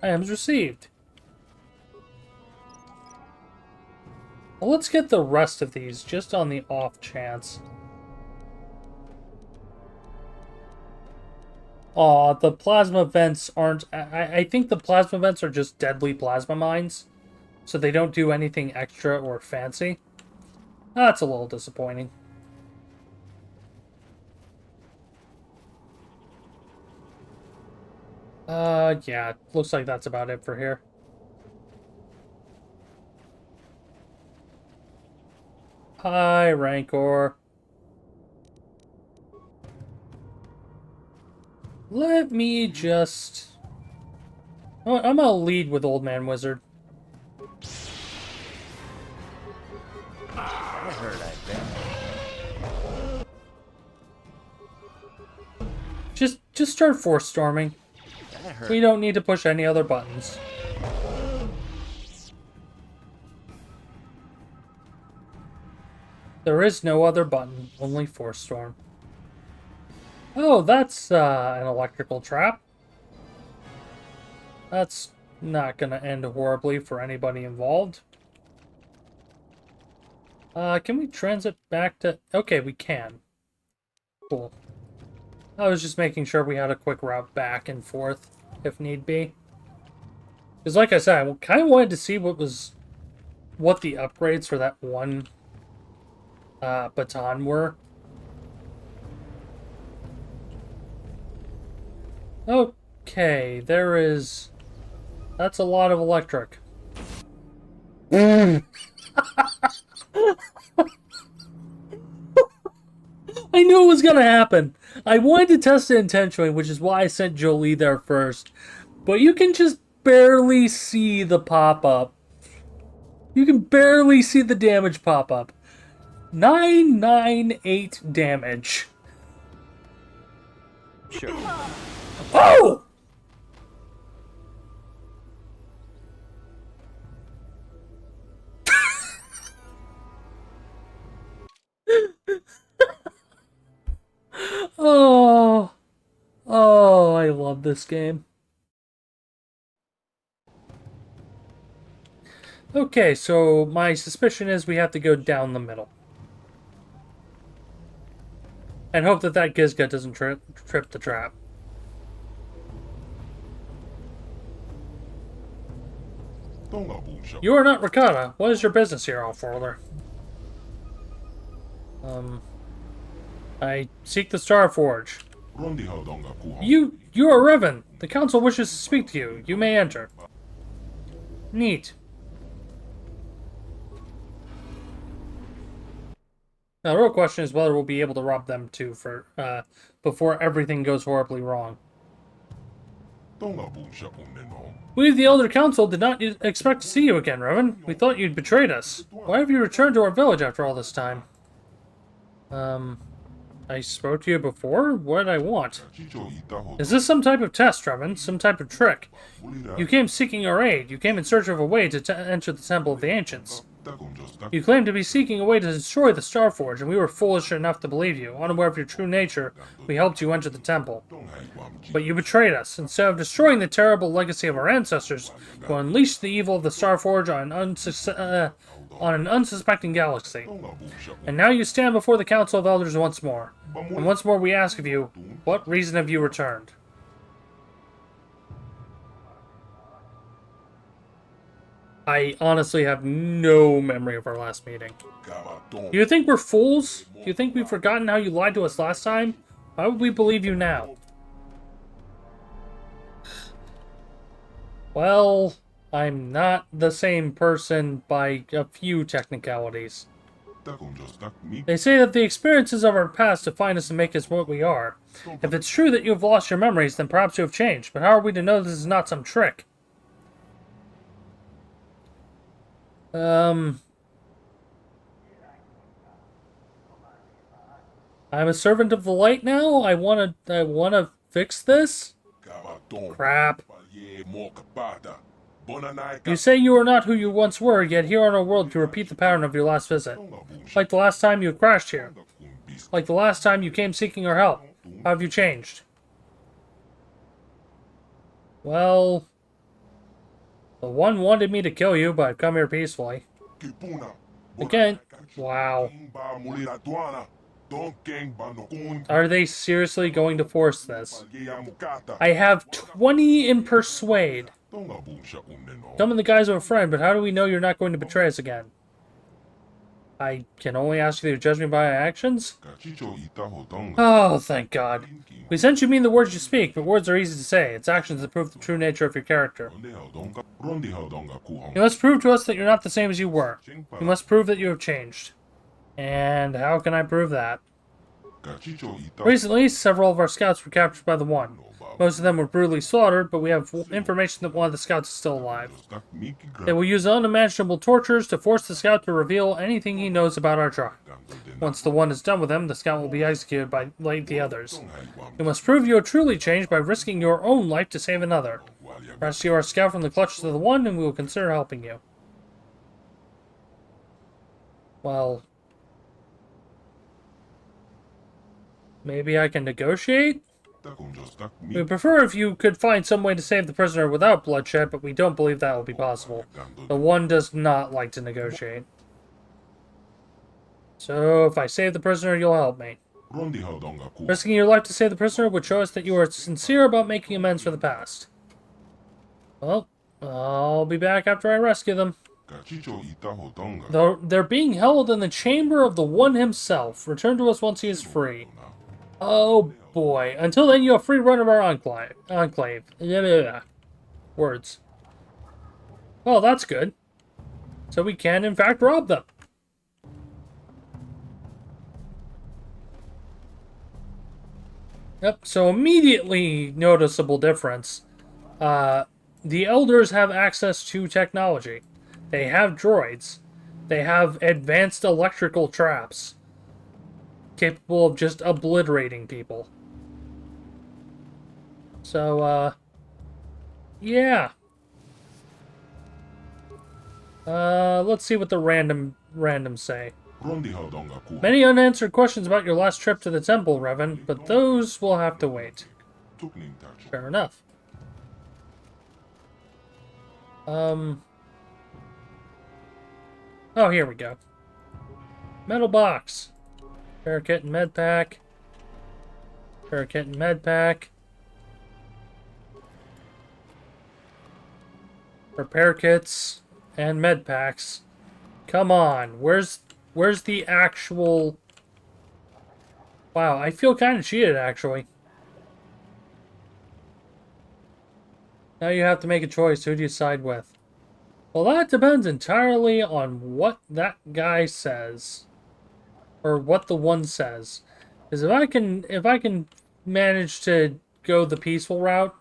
Speaker 1: Items received. Well, let's get the rest of these, just on the off chance. Aw, the plasma vents aren't... I think the plasma vents are just deadly plasma mines. So they don't do anything extra or fancy. That's a little disappointing. Yeah, looks like that's about it for here. Hi, Rancor. Let me just... Oh, I'm gonna lead with Old Man Wizard.
Speaker 8: That hurt, I bet.
Speaker 1: Just start force storming.
Speaker 8: That hurt.
Speaker 1: We don't need to push any other buttons. There is no other button, only force storm. Oh, that's an electrical trap. That's not gonna end horribly for anybody involved. Can we transit back to... Okay, we can. Cool. I was just making sure we had a quick route back and forth, if need be. Because like I said, I kind of wanted to see what the upgrades for that one baton were. Okay, that's a lot of electric. I knew it was gonna happen. I wanted to test it intentionally, which is why I sent Jolie there first. But you can just barely see the pop-up. You can barely see the damage pop-up. 998 damage.
Speaker 8: Sure.
Speaker 1: Oh! Oh, oh, I love this game. Okay, so my suspicion is we have to go down the middle. And hope that Gizka doesn't trip the trap. You are not Rakata. What is your business here, All-Father? I seek the Star Forge. You are Revan. The council wishes to speak to you. You may enter. Neat. Now, the real question is whether we'll be able to rob them too before everything goes horribly wrong. We, the Elder Council, did not expect to see you again, Revan. We thought you'd betrayed us. Why have you returned to our village after all this time? I spoke to you before? What did I want? Is this some type of test, Revan? Some type of trick? You came seeking our aid. You came in search of a way to enter the Temple of the Ancients. You claimed to be seeking a way to destroy the Star Forge, and we were foolish enough to believe you. Unaware of your true nature, we helped you enter the temple. But you betrayed us. Instead of destroying the terrible legacy of our ancestors, you unleashed the evil of the Star Forge on an unsuspecting galaxy. And now you stand before the Council of Elders once more. And once more we ask of you, what reason have you returned? I honestly have no memory of our last meeting. Do you think we're fools? Do you think we've forgotten how you lied to us last time? Why would we believe you now? Well, I'm not the same person by a few technicalities. They say that the experiences of our past define us and make us what we are. If it's true that you have lost your memories, then perhaps you have changed. But how are we to know this is not some trick? I'm a servant of the light now? I wanna fix this? Crap. You say you are not who you once were, yet here on our world you repeat the pattern of your last visit. Like the last time you crashed here. Like the last time you came seeking our help. How have you changed? Well... The one wanted me to kill you, but I've come here peacefully. Again, wow. Are they seriously going to force this? I have 20 in Persuade. Come in the guise of a friend, but how do we know you're not going to betray us again? I can only ask you to judge me by my actions? Oh, thank God. We sent you mean the words you speak, but words are easy to say. It's actions that prove the true nature of your character. You must prove to us that you're not the same as you were. You must prove that you have changed. And how can I prove that? Recently, several of our scouts were captured by the One. Most of them were brutally slaughtered, but we have information that one of the scouts is still alive. They will use unimaginable tortures to force the scout to reveal anything he knows about our tribe. Once the One is done with him, the scout will be executed like the others. You must prove you are truly changed by risking your own life to save another. Rescue our scout from the clutches of the One, and we will consider helping you. Well... maybe I can negotiate? We prefer if you could find some way to save the prisoner without bloodshed, but we don't believe that will be possible. The One does not like to negotiate. So, if I save the prisoner, you'll help me. Risking your life to save the prisoner would show us that you are sincere about making amends for the past. Well, I'll be back after I rescue them. They're being held in the chamber of the One himself. Return to us once he is free. Oh boy. Until then, you have free run of our enclave. Words. Well, that's good. So we can, in fact, rob them. Yep, so immediately noticeable difference. The Elders have access to technology. They have droids. They have advanced electrical traps. Capable of just obliterating people. So, yeah. Let's see what the randoms say. Many unanswered questions about your last trip to the temple, Revan, but those will have to wait. Fair enough. Oh, here we go. Metal box. Parakeet and med pack. Parakeet and med pack. Repair kits and med packs. Come on, where's the actual... Wow, I feel kind of cheated, actually. Now you have to make a choice. Who do you side with? Well, that depends entirely on what that guy says. Or what the one says. Because if I can manage to go the peaceful route...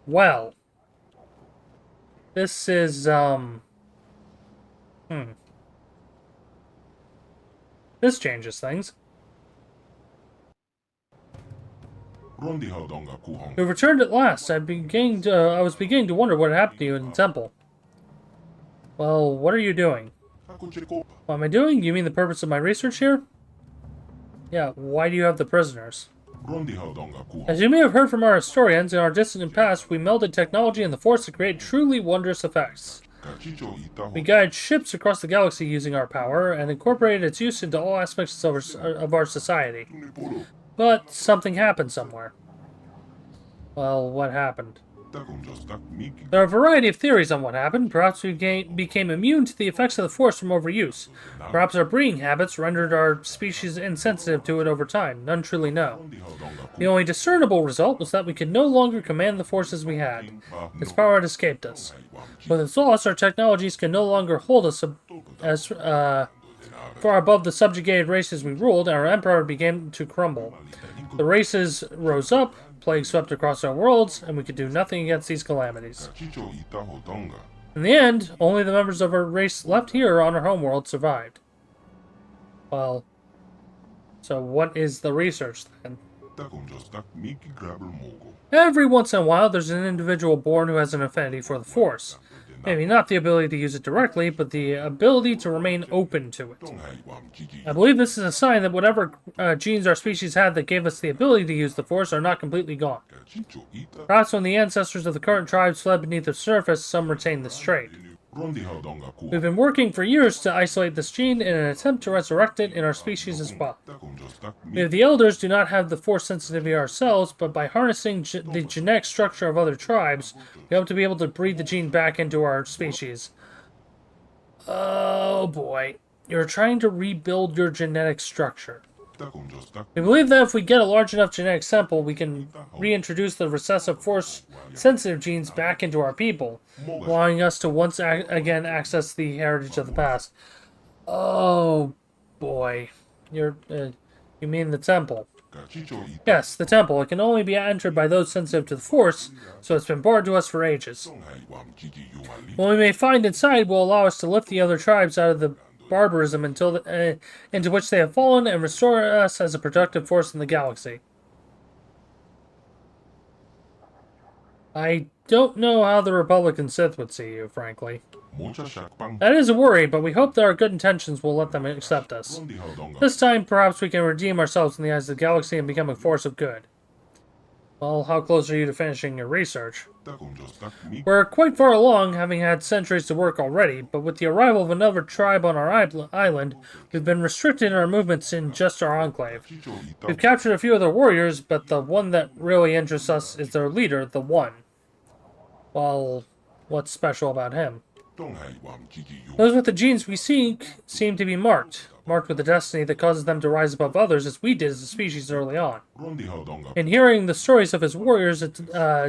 Speaker 1: Well, this is, This changes things. You returned at last. I was beginning to wonder what happened to you in the temple. Well, what are you doing? What am I doing? You mean the purpose of my research here? Yeah, why do you have the prisoners? As you may have heard from our historians, in our distant past, we melded technology and the Force to create truly wondrous effects. We guided ships across the galaxy using our power, and incorporated its use into all aspects of our society. But something happened somewhere. Well, what happened? There are a variety of theories on what happened. Perhaps we became immune to the effects of the Force from overuse. Perhaps our breeding habits rendered our species insensitive to it over time. None truly know. The only discernible result was that we could no longer command the forces we had. Its power had escaped us. With its loss, our technologies can no longer hold us as far above the subjugated races we ruled, and our empire began to crumble. The races rose up, plague swept across our worlds, and we could do nothing against these calamities. In the end, only the members of our race left here on our homeworld survived. Well, so what is the research then? Every once in a while, there's an individual born who has an affinity for the Force. Maybe not the ability to use it directly, but the ability to remain open to it. I believe this is a sign that whatever genes our species had that gave us the ability to use the Force are not completely gone. Perhaps when the ancestors of the current tribes fled beneath the surface, some retained this trait. We've been working for years to isolate this gene in an attempt to resurrect it in our species as well. We of the Elders do not have the Force sensitivity ourselves, but by harnessing the genetic structure of other tribes, we hope to be able to breed the gene back into our species. Oh boy. You're trying to rebuild your genetic structure. We believe that if we get a large enough genetic sample, we can reintroduce the recessive Force-sensitive genes back into our people, allowing us to once again access the heritage of the past. Oh, boy. You mean the temple? Yes, the temple. It can only be entered by those sensitive to the Force, so it's been barred to us for ages. What we may find inside will allow us to lift the other tribes out of the barbarism into which they have fallen and restore us as a productive force in the galaxy. I don't know how the Republican Sith would see you, frankly. That is a worry, but we hope that our good intentions will let them accept us. This time, perhaps we can redeem ourselves in the eyes of the galaxy and become a force of good. Well, how close are you to finishing your research? We're quite far along, having had centuries to work already, but with the arrival of another tribe on our island, we've been restricted in our movements in just our enclave. We've captured a few of their warriors, but the one that really interests us is their leader, the One. Well, what's special about him? Those with the genes we seek seem to be marked with a destiny that causes them to rise above others as we did as a species early on. In hearing the stories of his warriors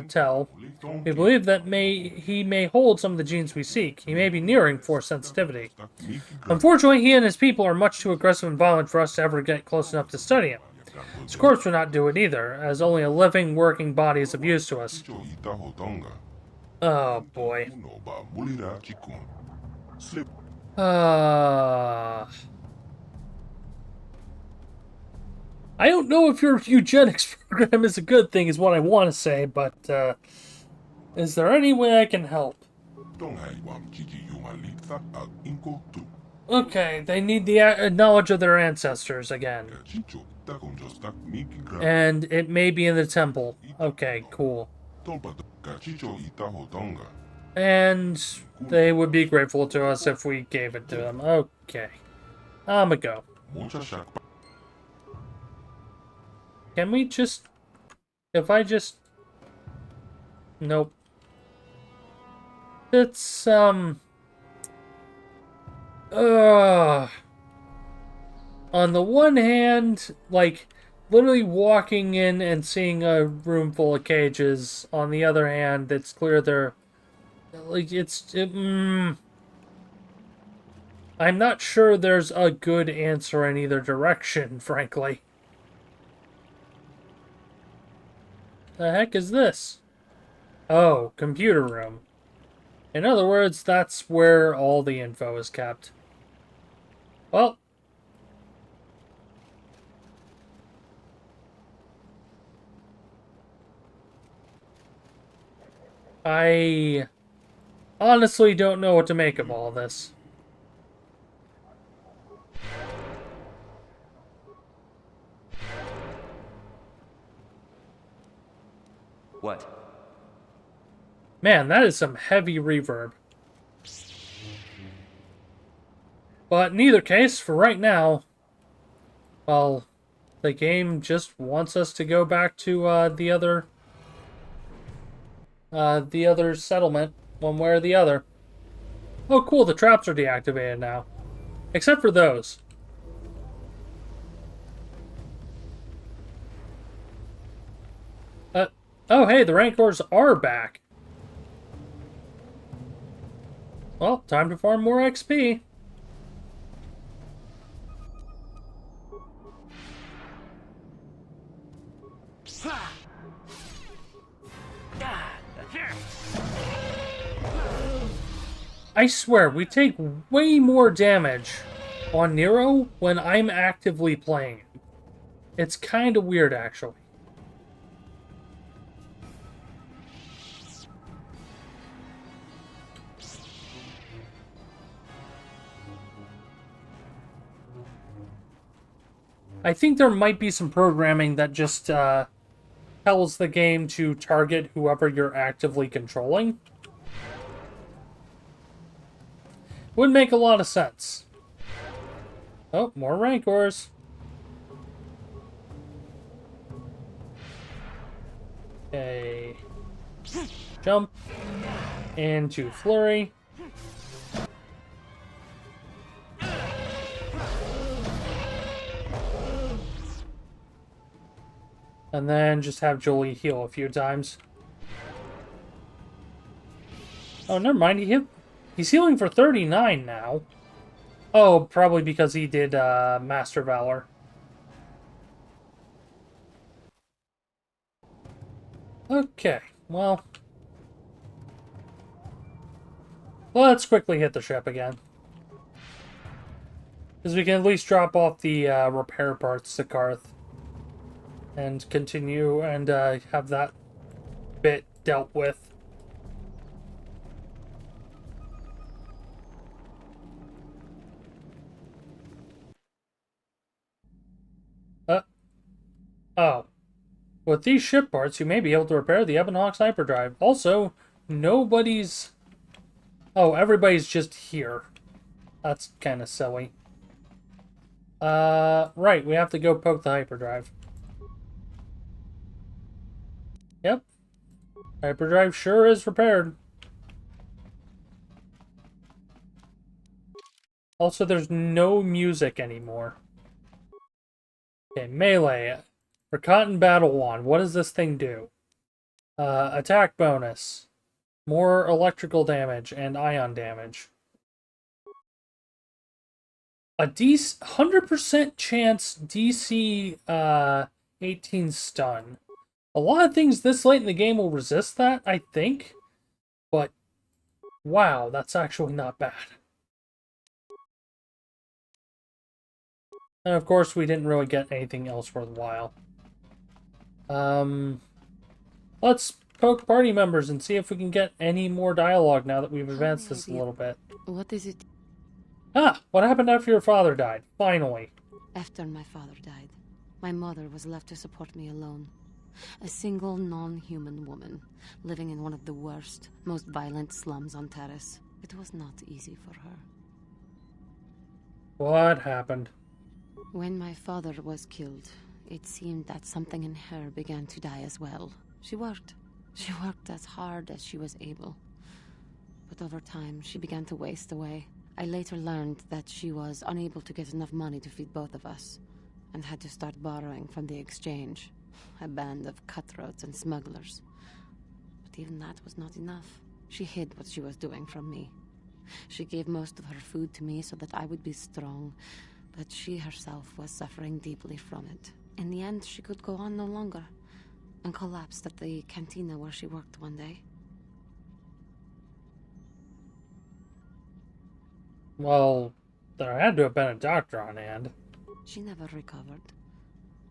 Speaker 1: tell, we believe that he may hold some of the genes we seek. He may be nearing force sensitivity. Unfortunately, he and his people are much too aggressive and violent for us to ever get close enough to study him. His corpse would not do it either, as only a living, working body is of use to us. Oh boy. I don't know if your eugenics program is a good thing, is what I want to say, but, is there any way I can help? Okay, they need the knowledge of their ancestors again. And it may be in the temple. Okay, cool. And they would be grateful to us if we gave it to them. Okay. I'ma go. Can we just... If I just... Nope. It's, on the one hand, like, literally walking in and seeing a room full of cages. On the other hand, it's clear they're... Like, I'm not sure there's a good answer in either direction, frankly. The heck is this? Oh, computer room. In other words, that's where all the info is kept. Well. I honestly don't know what to make of all this.
Speaker 8: What?
Speaker 1: Man, that is some heavy reverb. But in either case, for right now, well, the game just wants us to go back to the other settlement, one way or the other. Oh, cool, the traps are deactivated now. Except for those. Oh, hey, the Rancors are back. Well, time to farm more XP. I swear, we take way more damage on Nero when I'm actively playing it. It's kind of weird, actually. I think there might be some programming that just tells the game to target whoever you're actively controlling. Would make a lot of sense. Oh, more Rancors. Okay. Jump. Into Flurry. And then just have Jolie heal a few times. Oh, never mind. He's healing for 39 now. Oh, probably because he did Master Valor. Okay, well... Let's quickly hit the ship again. Because we can at least drop off the repair parts to Karth. And continue and have that bit dealt with. Oh. With these ship parts, you may be able to repair the Ebonhawk's hyperdrive. Also, nobody's... Oh, everybody's just here. That's kind of silly. Right, we have to go poke the hyperdrive. Yep. Hyperdrive sure is repaired. Also, there's no music anymore. Okay, melee. Rakata Battle Wand. What does this thing do? Attack bonus. More electrical damage and ion damage. A 100% chance DC 18 stun. A lot of things this late in the game will resist that, I think. But, wow, that's actually not bad. And of course, we didn't really get anything else worthwhile. Let's poke party members and see if we can get any more dialogue now that we've advanced this a little bit.
Speaker 2: What is it?
Speaker 1: Ah, what happened after your father died? Finally.
Speaker 2: After my father died, my mother was left to support me alone. A single non-human woman, living in one of the worst, most violent slums on Terrace. It was not easy for her.
Speaker 1: What happened?
Speaker 2: When my father was killed, it seemed that something in her began to die as well. She worked. She worked as hard as she was able. But over time, she began to waste away. I later learned that she was unable to get enough money to feed both of us, and had to start borrowing from the exchange, a band of cutthroats and smugglers. But even that was not enough. She hid what she was doing from me. She gave most of her food to me so that I would be strong, but she herself was suffering deeply from it. In the end, she could go on no longer, and collapsed at the cantina where she worked one day.
Speaker 1: Well, there had to have been a doctor on hand.
Speaker 2: She never recovered.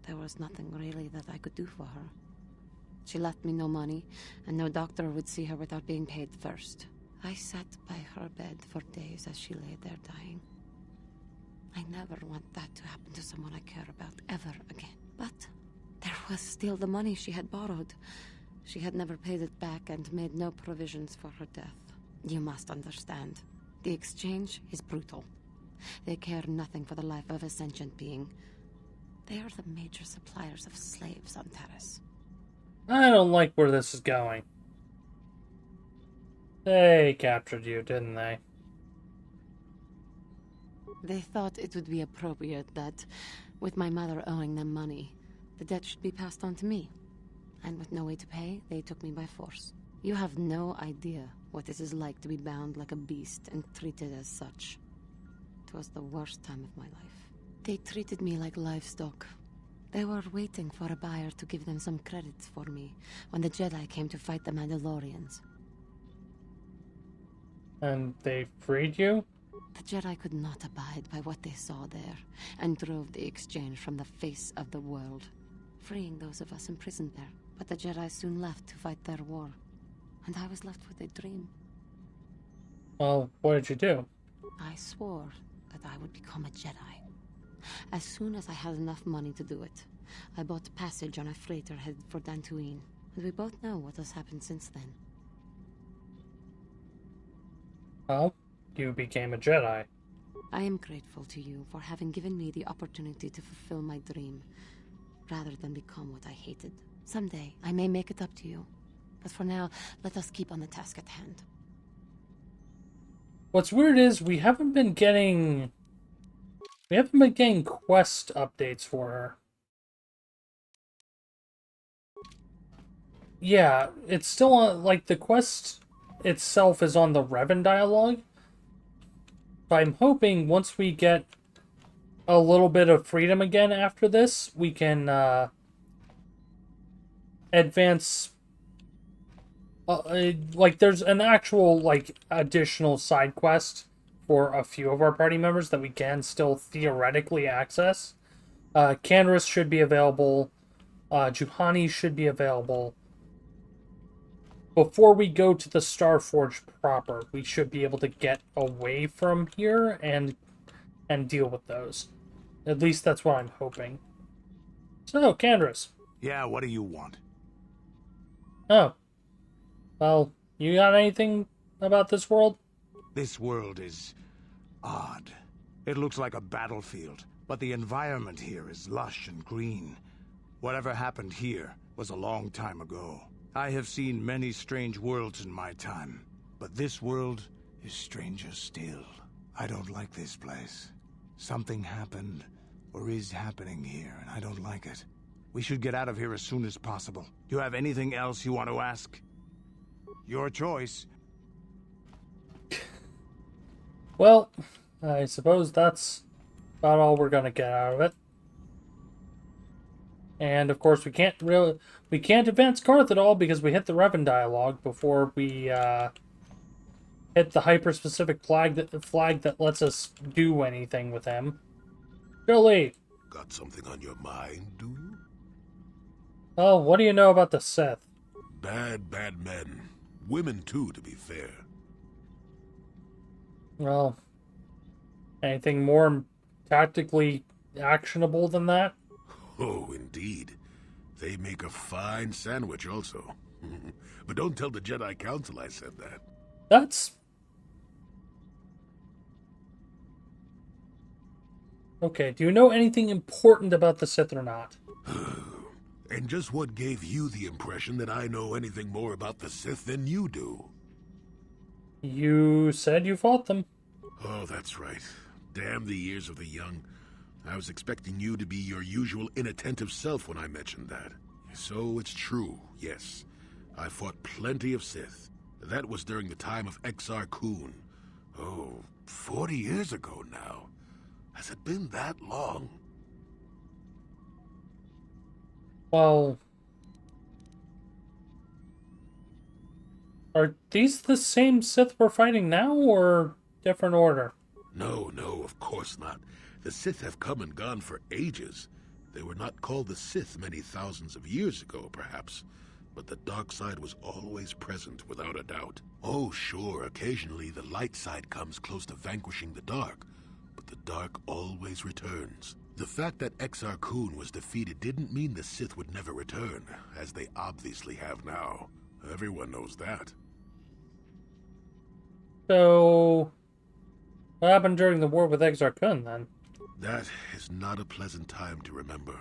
Speaker 2: There was nothing really that I could do for her. She left me no money, and no doctor would see her without being paid first. I sat by her bed for days as she lay there dying. I never want that to happen to someone I care about ever again. But there was still the money she had borrowed. She had never paid it back and made no provisions for her death. You must understand. The exchange is brutal. They care nothing for the life of a sentient being. They are the major suppliers of slaves on Terrace.
Speaker 1: I don't like where this is going. They captured you, didn't they?
Speaker 2: They thought it would be appropriate that, with my mother owing them money, the debt should be passed on to me. And with no way to pay, they took me by force. You have no idea what it is like to be bound like a beast and treated as such. It was the worst time of my life. They treated me like livestock. They were waiting for a buyer to give them some credits for me when the Jedi came to fight the Mandalorians.
Speaker 1: And they freed you?
Speaker 2: The Jedi could not abide by what they saw there, and drove the exchange from the face of the world, freeing those of us imprisoned there. But the Jedi soon left to fight their war, and I was left with a dream.
Speaker 1: Well, what did you do?
Speaker 2: I swore that I would become a Jedi. As soon as I had enough money to do it, I bought passage on a freighter headed for Dantooine, and we both know what has happened since then.
Speaker 1: Well, you became a Jedi.
Speaker 2: I am grateful to you for having given me the opportunity to fulfill my dream, rather than become what I hated. Someday, I may make it up to you. But for now, let us keep on the task at hand.
Speaker 1: What's weird is we haven't been getting quest updates for her. Yeah, it's still on, like, the quest itself is on the Revan dialogue. But I'm hoping once we get a little bit of freedom again after this, we can advance. Like, there's an actual, like, additional side quest for a few of our party members that we can still theoretically access. Candace should be available. Juhani should be available. Before we go to the Starforge proper, we should be able to get away from here and deal with those. At least that's what I'm hoping. So, Candace.
Speaker 6: Yeah, what do you want?
Speaker 1: Oh. Well, you got anything about this world?
Speaker 6: This world is odd. It looks like a battlefield, but the environment here is lush and green. Whatever happened here was a long time ago. I have seen many strange worlds in my time, but this world is stranger still. I don't like this place. Something happened, or is happening here, and I don't like it. We should get out of here as soon as possible. Do you have anything else you want to ask? Your choice.
Speaker 1: Well, I suppose that's about all we're gonna get out of it. And of course, we can't advance Karth at all because we hit the Revan dialogue before we hit the hyper-specific flag that lets us do anything with him. Jolie!
Speaker 7: Got something on your mind, do you?
Speaker 1: Oh, what do you know about the Sith?
Speaker 7: Bad, bad men. Women too, to be fair.
Speaker 1: Well, anything more tactically actionable than that?
Speaker 7: Oh, indeed. They make a fine sandwich also. But don't tell the Jedi Council I said that.
Speaker 1: That's... Okay, do you know anything important about the Sith or not?
Speaker 7: And just what gave you the impression that I know anything more about the Sith than you do?
Speaker 1: You said you fought them.
Speaker 7: Oh, that's right. Damn the ears of the young. I was expecting you to be your usual inattentive self when I mentioned that. So it's true, yes. I fought plenty of Sith. That was during the time of Exar Kun. Oh, 40 years ago now. Has it been that long?
Speaker 1: Well... Are these the same Sith we're fighting now, or different order?
Speaker 7: No, no, of course not. The Sith have come and gone for ages. They were not called the Sith many thousands of years ago, perhaps. But the dark side was always present, without a doubt. Oh, sure, occasionally the light side comes close to vanquishing the dark. But the dark always returns. The fact that Exar Kun was defeated didn't mean the Sith would never return, as they obviously have now. Everyone knows that.
Speaker 1: So... What happened during the war with Exar Kun, then?
Speaker 7: That is not a pleasant time to remember.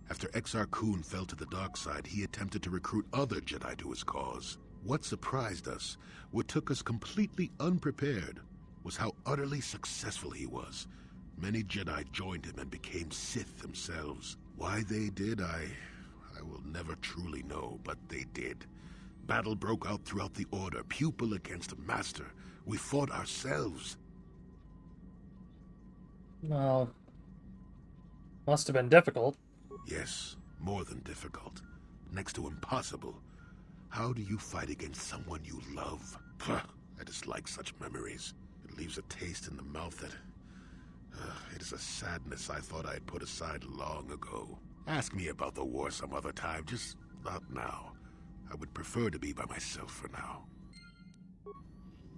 Speaker 7: After Exar Kun fell to the dark side, he attempted to recruit other Jedi to his cause. What surprised us, what took us completely unprepared, was how utterly successful he was. Many Jedi joined him and became Sith themselves. Why they did, I will never truly know, but they did. Battle broke out throughout the Order, pupil against master. We fought ourselves.
Speaker 1: Well... Must have been difficult.
Speaker 7: Yes, more than difficult. Next to impossible. How do you fight against someone you love? Pah, I dislike such memories. It leaves a taste in the mouth that... it is a sadness I thought I had put aside long ago. Ask me about the war some other time, just not now. I would prefer to be by myself for now.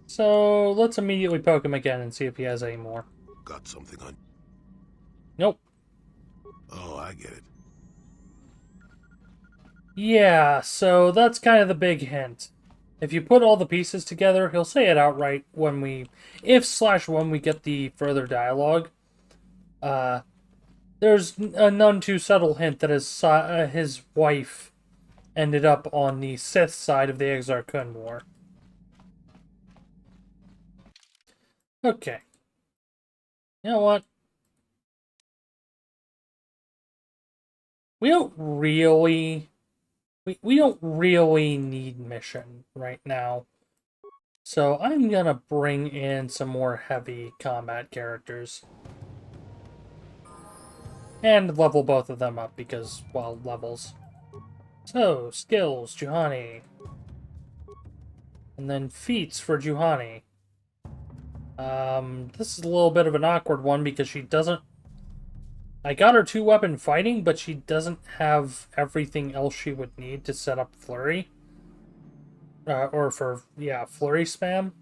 Speaker 1: So, let's immediately poke him again and see if he has any more.
Speaker 7: Got something on...
Speaker 1: Nope.
Speaker 7: Oh, I get it.
Speaker 1: Yeah, so that's kind of the big hint. If you put all the pieces together, he'll say it outright when we... If/when we get the further dialogue. There's a none too subtle hint that his wife ended up on the Sith side of the Exar Kun War. Okay. You know what? We don't really need mission right now. So I'm gonna bring in some more heavy combat characters. And level both of them up because, well, levels. So, skills, Juhani. And then feats for Juhani. This is a little bit of an awkward one because she doesn't... I got her 2-weapon fighting, but she doesn't have everything else she would need to set up Flurry. Flurry spam.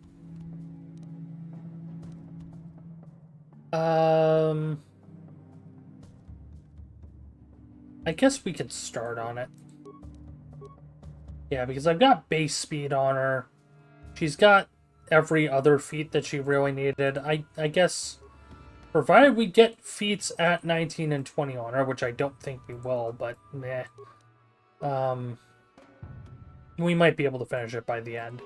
Speaker 1: I guess we could start on it. Yeah, because I've got base speed on her. She's got every other feat that she really needed. I guess, provided we get feats at 19 and 20 on her, which I don't think we will, but meh. We might be able to finish it by the end.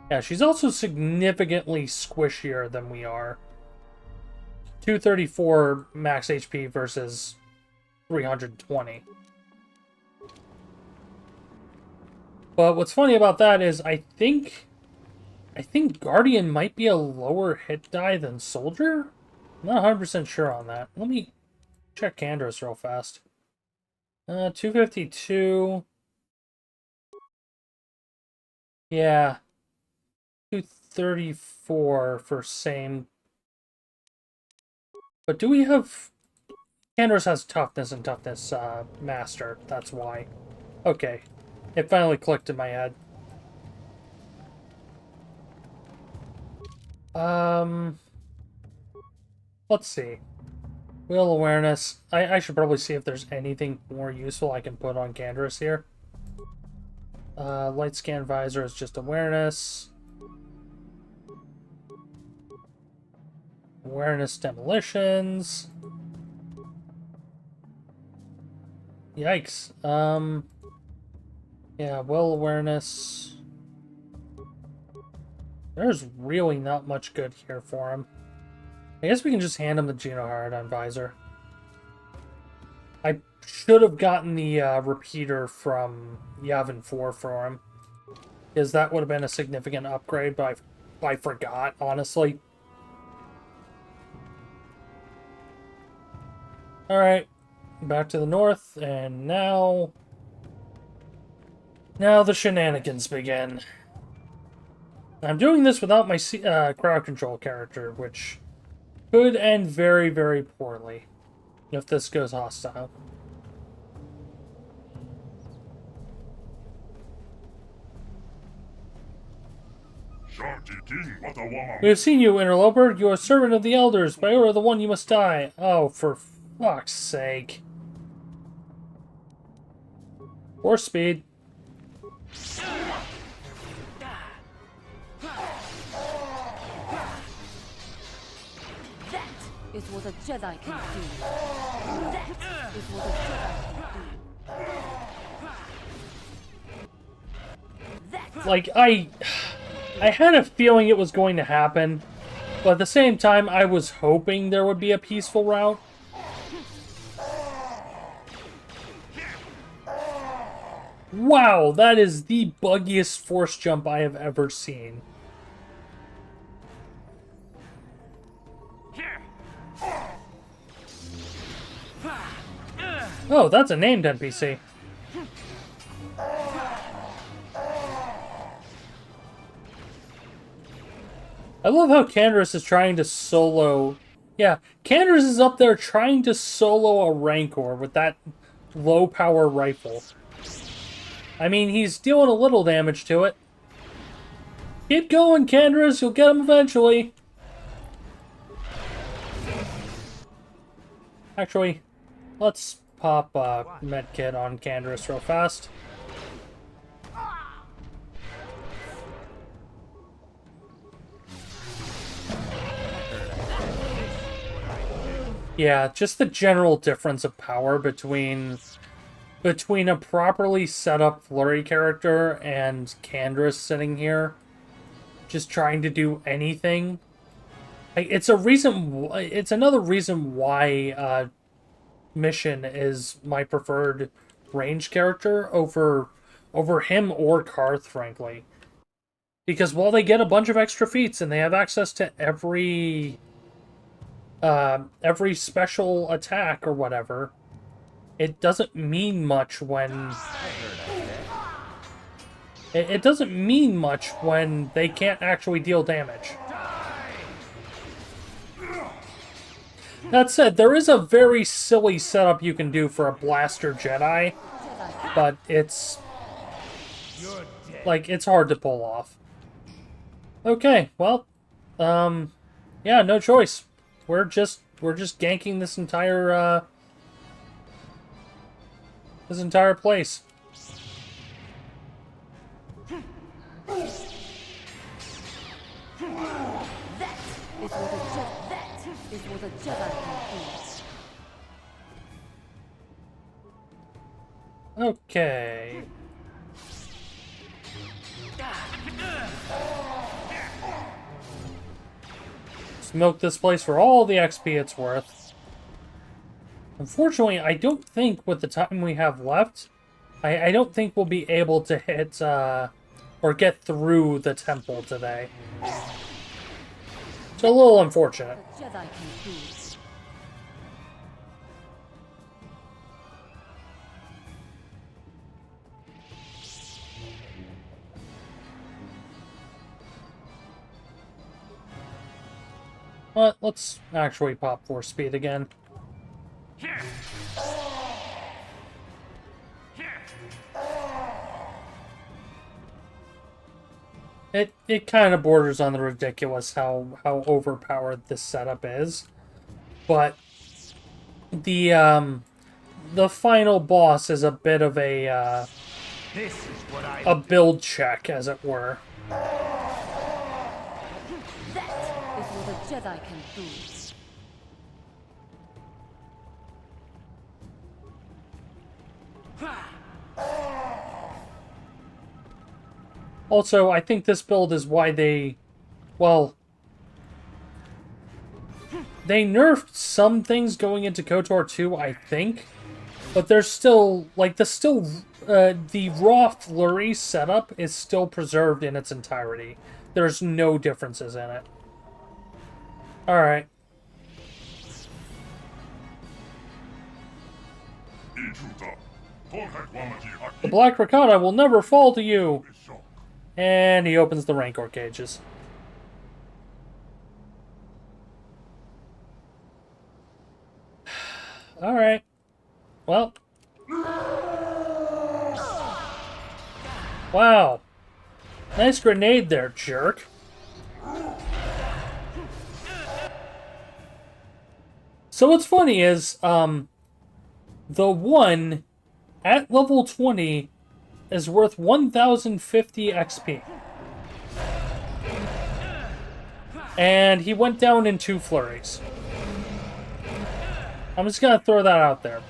Speaker 1: Yeah, she's also significantly squishier than we are. 234 max HP versus 320. But what's funny about that is I think Guardian might be a lower hit die than Soldier. I'm not 100% sure on that. Let me check Candace real fast. 252. Yeah. 234 for same. But do we have... Candace has toughness and toughness master. That's why. Okay. It finally clicked in my head. Let's see. Will awareness. I should probably see if there's anything more useful I can put on Candace here. Light scan visor is just awareness. Awareness demolitions. Yikes. Yeah, will awareness. There's really not much good here for him. I guess we can just hand him the Genohard visor. I should have gotten the repeater from Yavin 4 for him. Because that would have been a significant upgrade, but I forgot, honestly. Alright, back to the north, and now the shenanigans begin. I'm doing this without my crowd control character, which could end very, very poorly if this goes hostile. We have seen you, interloper. You are a servant of the elders. By order of the one, you must die. Oh, for fuck's sake. Or speed.
Speaker 2: That is what a Jedi can do. That is what a Jedi can do.
Speaker 1: Like, I had a feeling it was going to happen, but at the same time, I was hoping there would be a peaceful route. Wow, that is the buggiest force jump I have ever seen. Oh, that's a named NPC. I love how Candace is trying to solo... Yeah, Candace is up there trying to solo a Rancor with that low-power rifle. I mean, he's dealing a little damage to it. Keep going, Candace. You'll get him eventually. Actually, let's pop a medkit on Candace real fast. Yeah, just the general difference of power between a properly set up flurry character and Candace sitting here just trying to do anything. It's another reason why Mission is my preferred range character over him or Karth, frankly. Because while they get a bunch of extra feats and they have access to every special attack or whatever, it doesn't mean much when it doesn't mean much when they can't actually deal damage. That said, there is a very silly setup you can do for a Blaster Jedi, but it's like, it's hard to pull off. Okay, well, yeah, no choice. we're just ganking this entire place.
Speaker 2: That is what a Jedi can do.
Speaker 1: Okay. Let's milk this place for all the XP it's worth. Unfortunately, I don't think with the time we have left, I don't think we'll be able to hit, or get through the temple today. It's a little unfortunate.
Speaker 2: A Jedi can do.
Speaker 1: But let's actually pop Force Speed again.
Speaker 4: Here.
Speaker 1: It kind of borders on the ridiculous how overpowered this setup is, but the final boss is a bit of a
Speaker 4: This is what
Speaker 1: a build check, as it were.
Speaker 2: That is what a Jedi can do.
Speaker 1: Also, I think this build is why they, well, they nerfed some things going into KOTOR 2, I think, but there's still, like, the raw flurry setup is still preserved in its entirety. There's no differences in it. Alright. The Black Rakata will never fall to you! And he opens the Rancor cages. Alright. Well. Wow. Nice grenade there, jerk. So what's funny is, the one at level 20 is worth 1,050 XP. And he went down in 2 flurries. I'm just gonna throw that out there.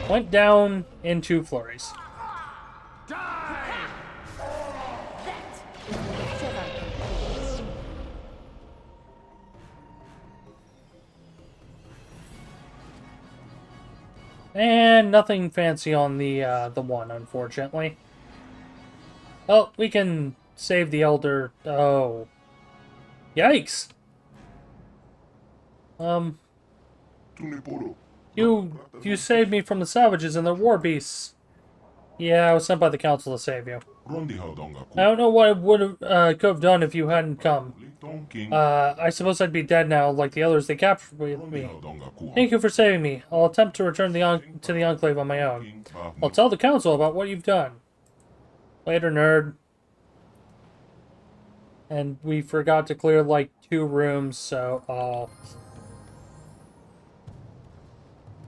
Speaker 1: Went down in 2 flurries. And nothing fancy on the one, unfortunately. Oh, we can save the Elder. Oh. Yikes. You saved me from the savages and their war beasts. Yeah, I was sent by the council to save you. I don't know what I could have done if you hadn't come. I suppose I'd be dead now, like the others they captured me. Thank you for saving me. I'll attempt to return to the Enclave on my own. I'll tell the council about what you've done. Later, nerd. And we forgot to clear, like, 2 rooms, so,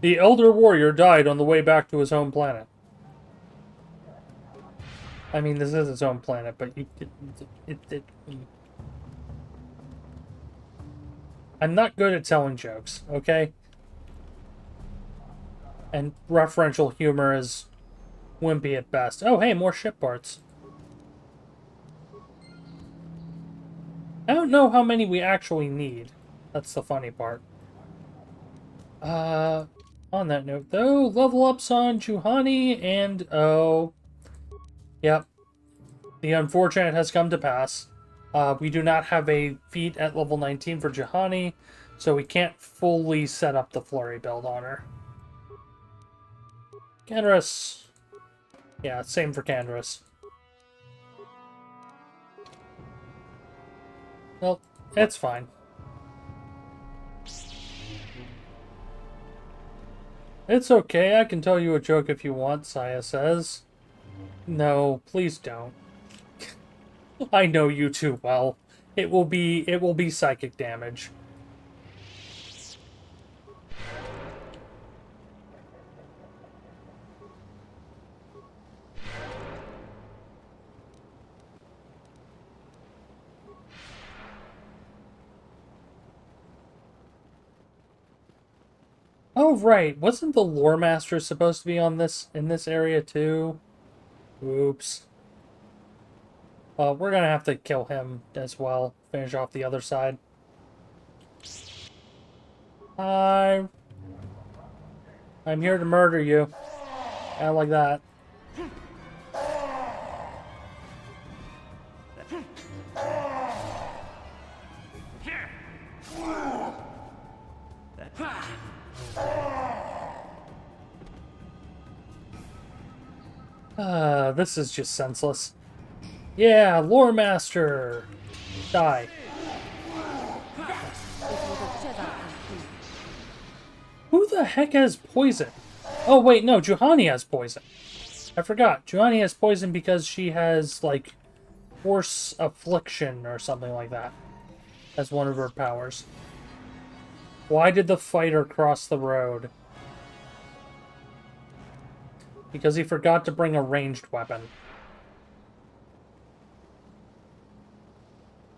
Speaker 1: The Elder Warrior died on the way back to his home planet. I mean, this is his home planet, but I'm not good at telling jokes, okay? And referential humor is wimpy at best. Oh, hey, more ship parts. I don't know how many we actually need. That's the funny part. On that note, though, level ups on Juhani and... Oh. Yep. The unfortunate has come to pass. We do not have a feat at level 19 for Juhani, so we can't fully set up the flurry build on her. Canderous. Yeah, same for Canderous. Well, it's fine. It's okay, I can tell you a joke if you want, Saya says. No, please don't. I know you too well. It will be psychic damage. Oh, right. Wasn't the lore master supposed to be on this in this area too? Oops. Well, we're gonna have to kill him as well. Finish off the other side. I'm here to murder you. I like that. This is just senseless. Yeah, lore master. Die. Who the heck has poison? Oh, wait, no, Juhani has poison. I forgot. Juhani has poison because she has, like, Force Affliction or something like that as one of her powers. Why did the fighter cross the road? Because he forgot to bring a ranged weapon.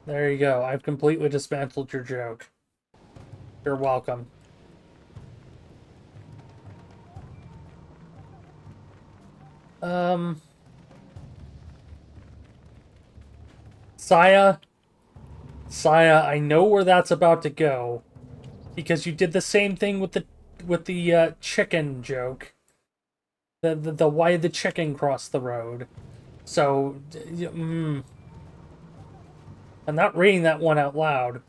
Speaker 1: There you go. I've completely dismantled your joke. You're welcome. Saya, I know where that's about to go, because you did the same thing with the chicken joke. The why the chicken crossed the road. So, I'm not reading that one out loud.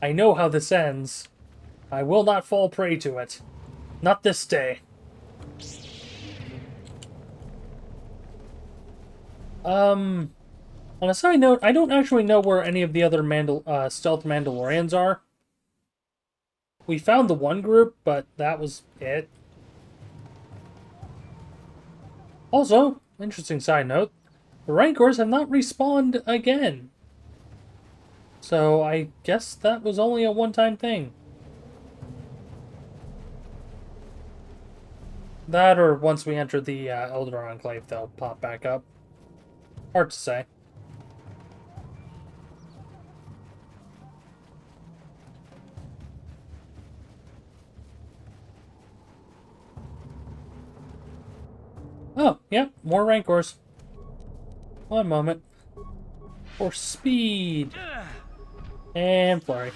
Speaker 1: I know how this ends. I will not fall prey to it. Not this day. On a side note, I don't actually know where any of the other stealth Mandalorians are. We found the one group, but that was it. Also, interesting side note, the Rancors have not respawned again. So I guess that was only a one-time thing. That, or once we enter the Elder Enclave, they'll pop back up. Hard to say. Oh, yep, more Rancors. One moment. For speed. And flurry.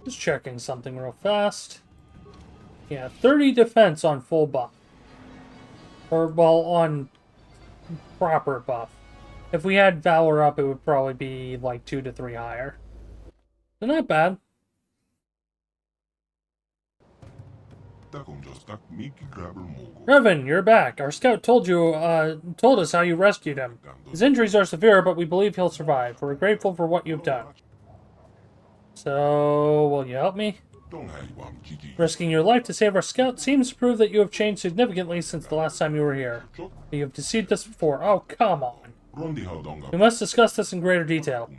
Speaker 1: Just checking something real fast. Yeah, 30 defense on full buff. Or, well, on proper buff. If we had Valor up, it would probably be like 2 to 3 higher. So not bad. Revan, you're back. Our scout told us how you rescued him. His injuries are severe, but we believe he'll survive. We're grateful for what you've done. So, will you help me? Risking your life to save our scout seems to prove that you have changed significantly since the last time you were here. You have deceived us before. Oh, come on. We must discuss this in greater detail.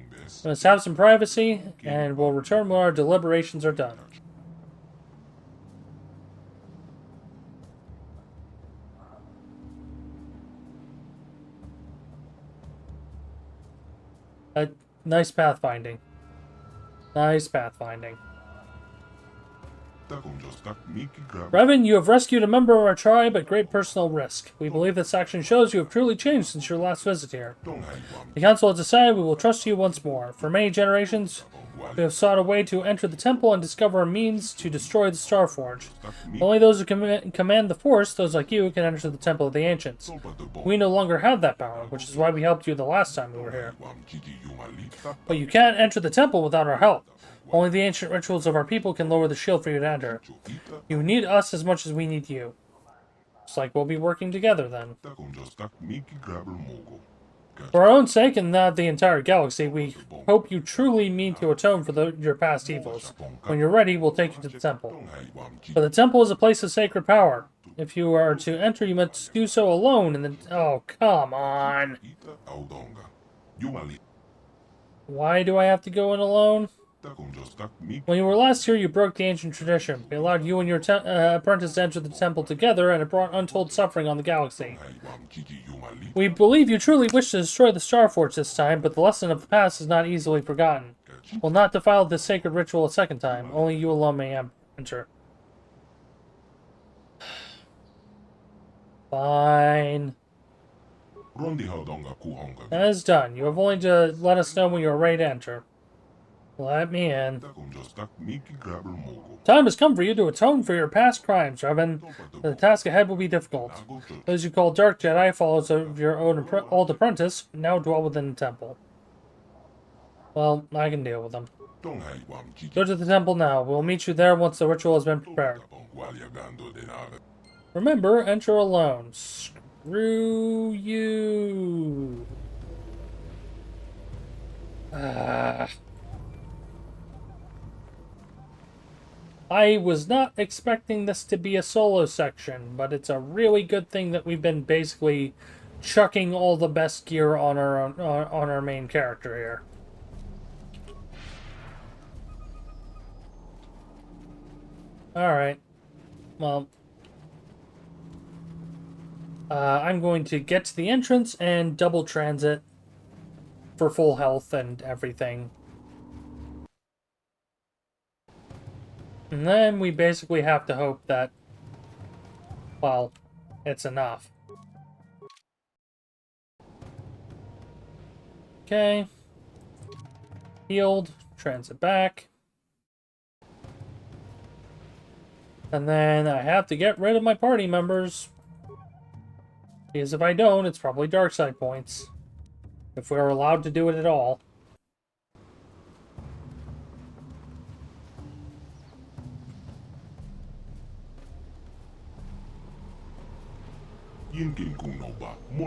Speaker 1: We must have some privacy, and we'll return when our deliberations are done. Nice pathfinding. Nice pathfinding. Revan, you have rescued a member of our tribe at great personal risk. We believe this action shows you have truly changed since your last visit here. The council has decided we will trust you once more. For many generations, we have sought a way to enter the temple and discover a means to destroy the Starforge. Only those who command the Force, those like you, can enter the Temple of the Ancients. We no longer have that power, which is why we helped you the last time we were here. But you can't enter the temple without our help. Only the ancient rituals of our people can lower the shield for you to enter. You need us as much as we need you. It's like we'll be working together then. For our own sake and that of the entire galaxy, we hope you truly mean to atone for your past evils. When you're ready, we'll take you to the temple. But the temple is a place of sacred power. If you are to enter, you must do so alone and then... Oh, come on. Why do I have to go in alone? When you were last here, you broke the ancient tradition. We allowed you and your apprentice to enter the temple together, and it brought untold suffering on the galaxy. We believe you truly wish to destroy the Star Forge this time, but the lesson of the past is not easily forgotten. We'll not defile this sacred ritual a second time. Only you alone may enter. Fine. That is done. You have only to let us know when you are ready to enter. Let me in. Time has come for you to atone for your past crimes, Revan. The task ahead will be difficult. Those you call Dark Jedi, followers of your old apprentice, now dwell within the temple. Well, I can deal with them. Go to the temple now. We'll meet you there once the ritual has been prepared. Remember, enter alone. Screw you. I was not expecting this to be a solo section, but it's a really good thing that we've been basically chucking all the best gear on our main character here. Alright. Well, I'm going to get to the entrance and double transit for full health and everything. And then we basically have to hope that, well, it's enough. Okay. Healed. Transit back. And then I have to get rid of my party members. Because if I don't, it's probably dark side points. If we're allowed to do it at all.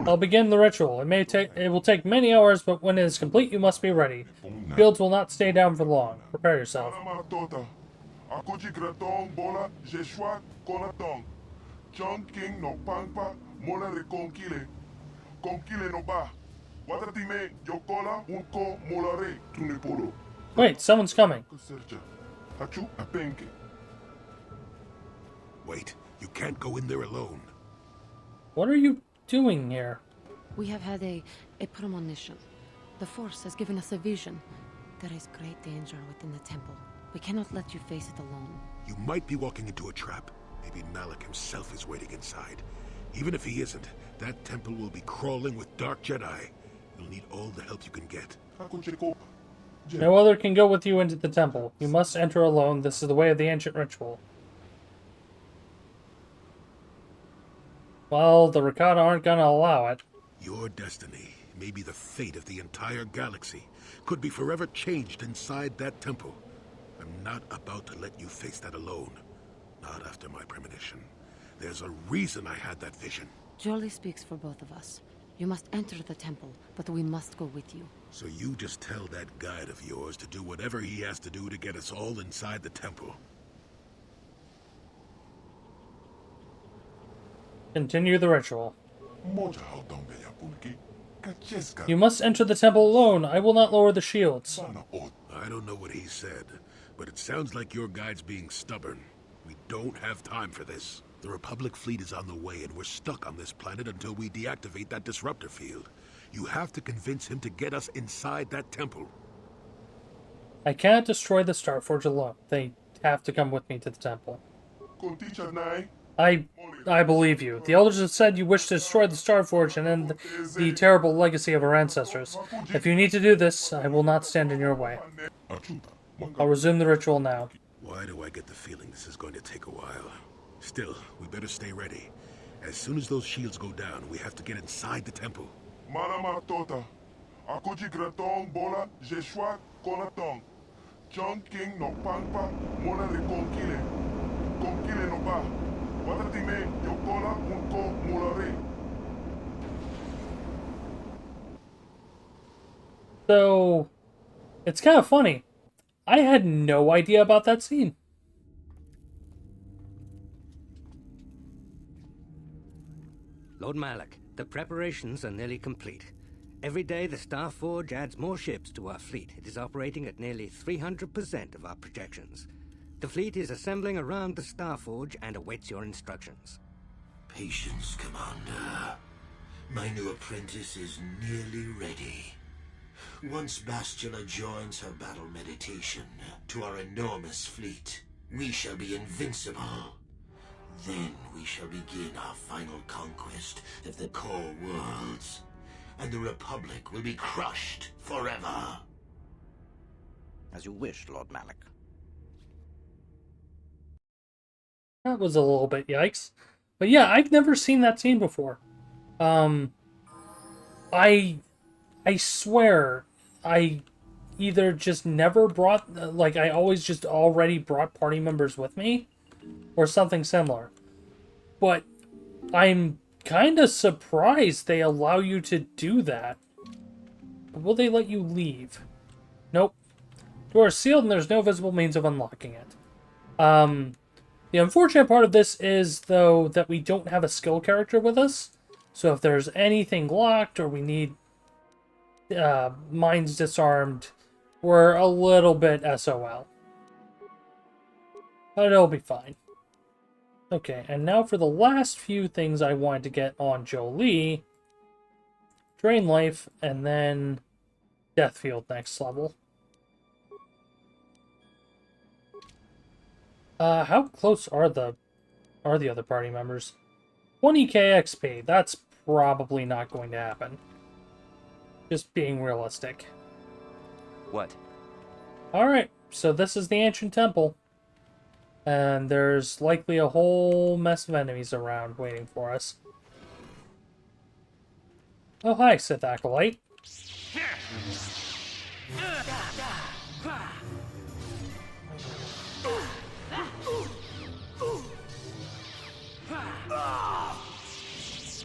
Speaker 1: I'll begin the ritual. It will take many hours, but when it is complete, you must be ready. Fields will not stay down for long. Prepare yourself. Wait, someone's coming.
Speaker 7: Wait, you can't go in there alone.
Speaker 1: What are you doing here?
Speaker 2: We have had a premonition. The Force has given us a vision. There is great danger within the temple. We cannot let you face it alone.
Speaker 7: You might be walking into a trap. Maybe Malik himself is waiting inside. Even if he isn't, that temple will be crawling with Dark Jedi. You'll need all the help you can get.
Speaker 1: No other can go with you into the temple. You must enter alone. This is the way of the ancient ritual. Well, the Rakata aren't gonna allow it.
Speaker 7: Your destiny, maybe the fate of the entire galaxy, could be forever changed inside that temple. I'm not about to let you face that alone. Not after my premonition. There's a reason I had that vision.
Speaker 2: Jolie speaks for both of us. You must enter the temple, but we must go with you.
Speaker 7: So you just tell that guide of yours to do whatever he has to do to get us all inside the temple.
Speaker 1: Continue the ritual. You must enter the temple alone. I will not lower the shields.
Speaker 7: I don't know what he said, but it sounds like your guide's being stubborn. We don't have time for this. The Republic fleet is on the way, and we're stuck on this planet until we deactivate that disruptor field. You have to convince him to get us inside that temple.
Speaker 1: I cannot destroy the Starforge alone. They have to come with me to the temple. I believe you. The elders have said you wish to destroy the Starforge and end the terrible legacy of our ancestors. If you need to do this, I will not stand in your way. I'll resume the ritual now.
Speaker 7: Why do I get the feeling this is going to take a while? Still, we better stay ready. As soon as those shields go down, we have to get inside the temple.
Speaker 1: So, it's kind of funny. I had no idea about that scene.
Speaker 9: Lord Malak, the preparations are nearly complete. Every day, the Star Forge adds more ships to our fleet. It is operating at nearly 300% of our projections. The fleet is assembling around the Star Forge and awaits your instructions.
Speaker 3: Patience, Commander. My new apprentice is nearly ready. Once Bastila joins her battle meditation to our enormous fleet, we shall be invincible. Then we shall begin our final conquest of the core worlds, and the Republic will be crushed forever.
Speaker 10: As you wish, Lord Malik.
Speaker 1: That was a little bit yikes. But yeah, I've never seen that scene before. I swear, I either just never brought, like, I always just already brought party members with me, or something similar. But I'm kind of surprised they allow you to do that. Will they let you leave? Nope. Door is sealed and there's no visible means of unlocking it. The unfortunate part of this is, though, that we don't have a skill character with us. So if there's anything locked or we need mines disarmed, we're a little bit SOL. But it'll be fine. Okay, and now for the last few things I wanted to get on Jolie. Drain Life, and then Death Field next level. How close are the other party members? 20k XP. That's probably not going to happen. Just being realistic.
Speaker 8: What?
Speaker 1: Alright, so this is the Ancient Temple. And there's likely a whole mess of enemies around waiting for us. Oh, hi, Sith Acolyte.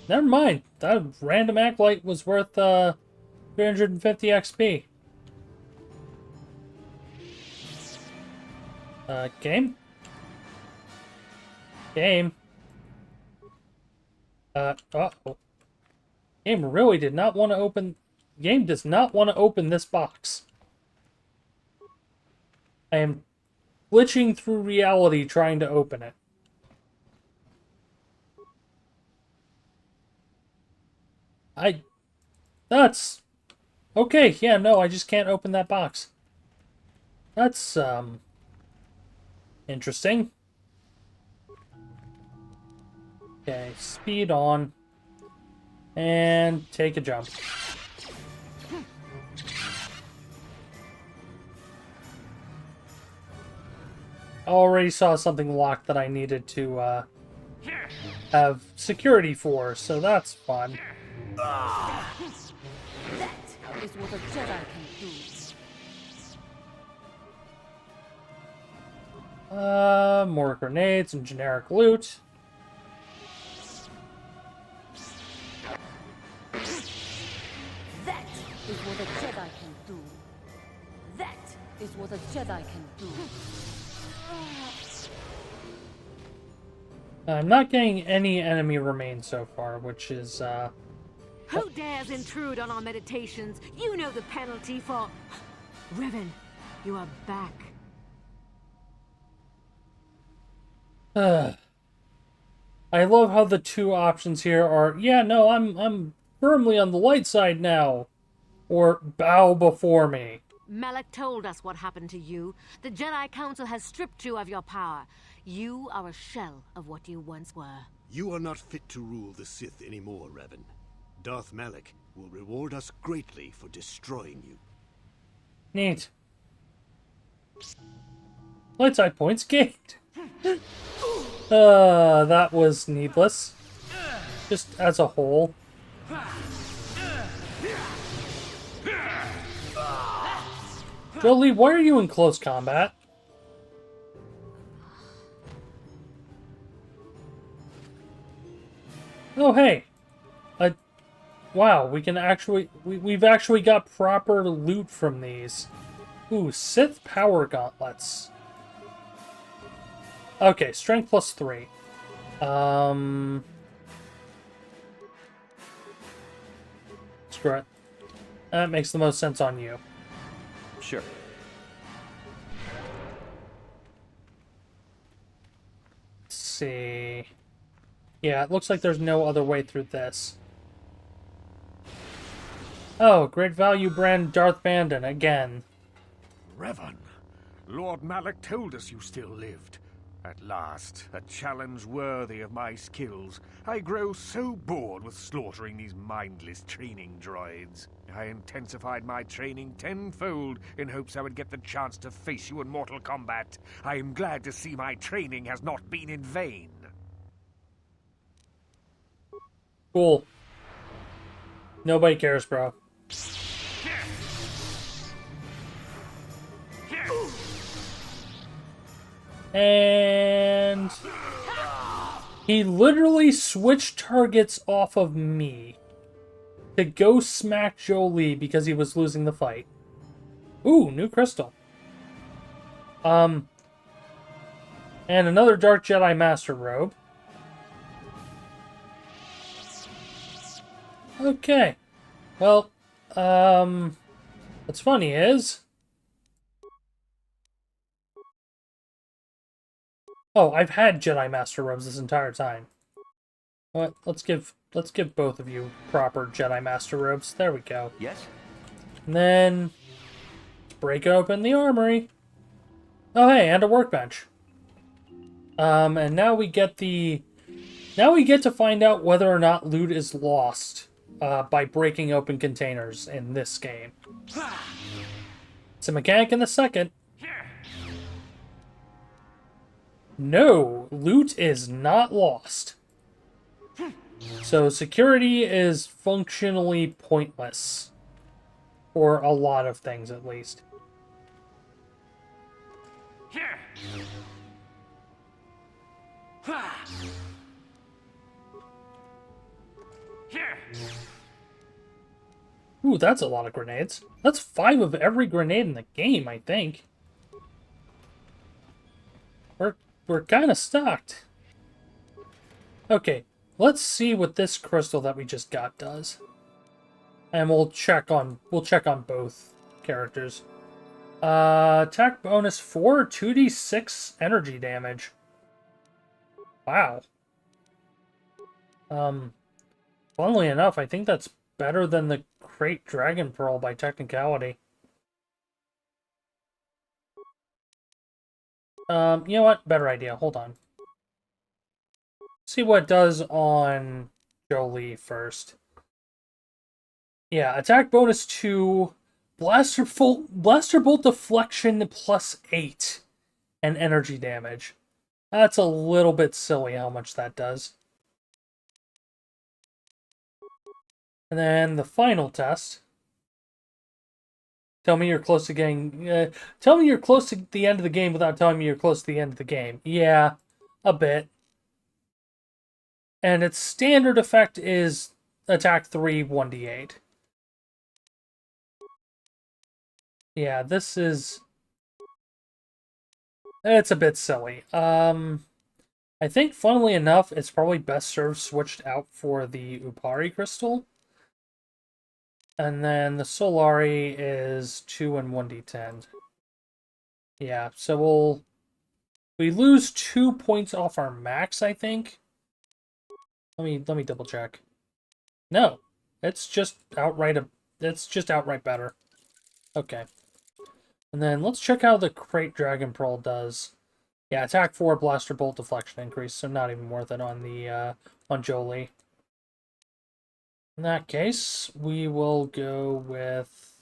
Speaker 1: Never mind. That random Acolyte was worth 350 XP. Game? Game. Uh-oh. Game really did not want to open... Game does not want to open this box. I am glitching through reality trying to open it. That's... Okay, yeah, no, I just can't open that box. That's, interesting. Okay, speed on. And take a jump. I already saw something locked that I needed to, have security for, so that's fun.
Speaker 2: That is what a Jedi can do.
Speaker 1: More grenades and generic loot.
Speaker 2: That is what a Jedi can do. That is what a Jedi can do.
Speaker 1: I'm not getting any enemy remains so far, which is,
Speaker 11: Who dares intrude on our meditations? You know the penalty for... Revan, you are back.
Speaker 1: I love how the two options here are, yeah, no, I'm firmly on the light side now. Or bow before me.
Speaker 11: Malak told us what happened to you. The Jedi Council has stripped you of your power. You are a shell of what you once were.
Speaker 12: You are not fit to rule the Sith anymore, Revan. Darth Malak will reward us greatly for destroying you.
Speaker 1: Neat. Light side points gained. That was needless. Just as a whole. Jolie, why are you in close combat? Oh, hey. Wow, we can actually... We've actually got proper loot from these. Ooh, Sith Power Gauntlets. Okay, Strength plus 3. Screw it. That makes the most sense on you.
Speaker 8: Sure.
Speaker 1: Let's see. Yeah, it looks like there's no other way through this. Oh, great value brand Darth Bandon again.
Speaker 6: Revan, Lord Malak told us you still lived. At last, a challenge worthy of my skills. I grow so bored with slaughtering these mindless training droids. I intensified my training tenfold in hopes I would get the chance to face you in mortal combat. I am glad to see my training has not been in vain.
Speaker 1: Cool. Nobody cares, bro. And he literally switched targets off of me to go smack Jolie because he was losing the fight. Ooh, new crystal. And another Dark Jedi Master Robe. Okay. Well, what's funny is... Oh, I've had Jedi Master Robes this entire time. What? Let's give both of you proper Jedi Master Robes. There we go.
Speaker 8: Yes?
Speaker 1: And then break open the armory. Oh hey, and a workbench. And now we get to find out whether or not loot is lost by breaking open containers in this game. It's a mechanic in the second. No, loot is not lost. So security is functionally pointless. For a lot of things, at least. Ooh, that's a lot of grenades. That's 5 of every grenade in the game, I think. We're kind of stocked. Okay, let's see what this crystal that we just got does. And we'll check on both characters. Attack bonus 4, 2d6 energy damage. Wow. Funnily enough, I think that's better than the Crate Dragon Pearl by technicality. You know what? Better idea. Hold on. See what it does on Jolie first. Yeah, attack bonus 2, blaster bolt deflection plus 8, and energy damage. That's a little bit silly how much that does. And then the final test. Tell me you're close to getting... tell me you're close to the end of the game without telling me you're close to the end of the game. Yeah, a bit. And its standard effect is attack 3, 1d8. Yeah, this is... It's a bit silly. I think, funnily enough, it's probably best served switched out for the Upari crystal. And then the Solari is 2 and 1d10. Yeah, so we lose 2 points off our max, I think. Let me double check. No, it's just outright better. Okay. And then let's check how the Crate Dragon Pearl does. Yeah, attack 4, blaster bolt deflection increase, so not even worth it on the on Jolie. In that case, we will go with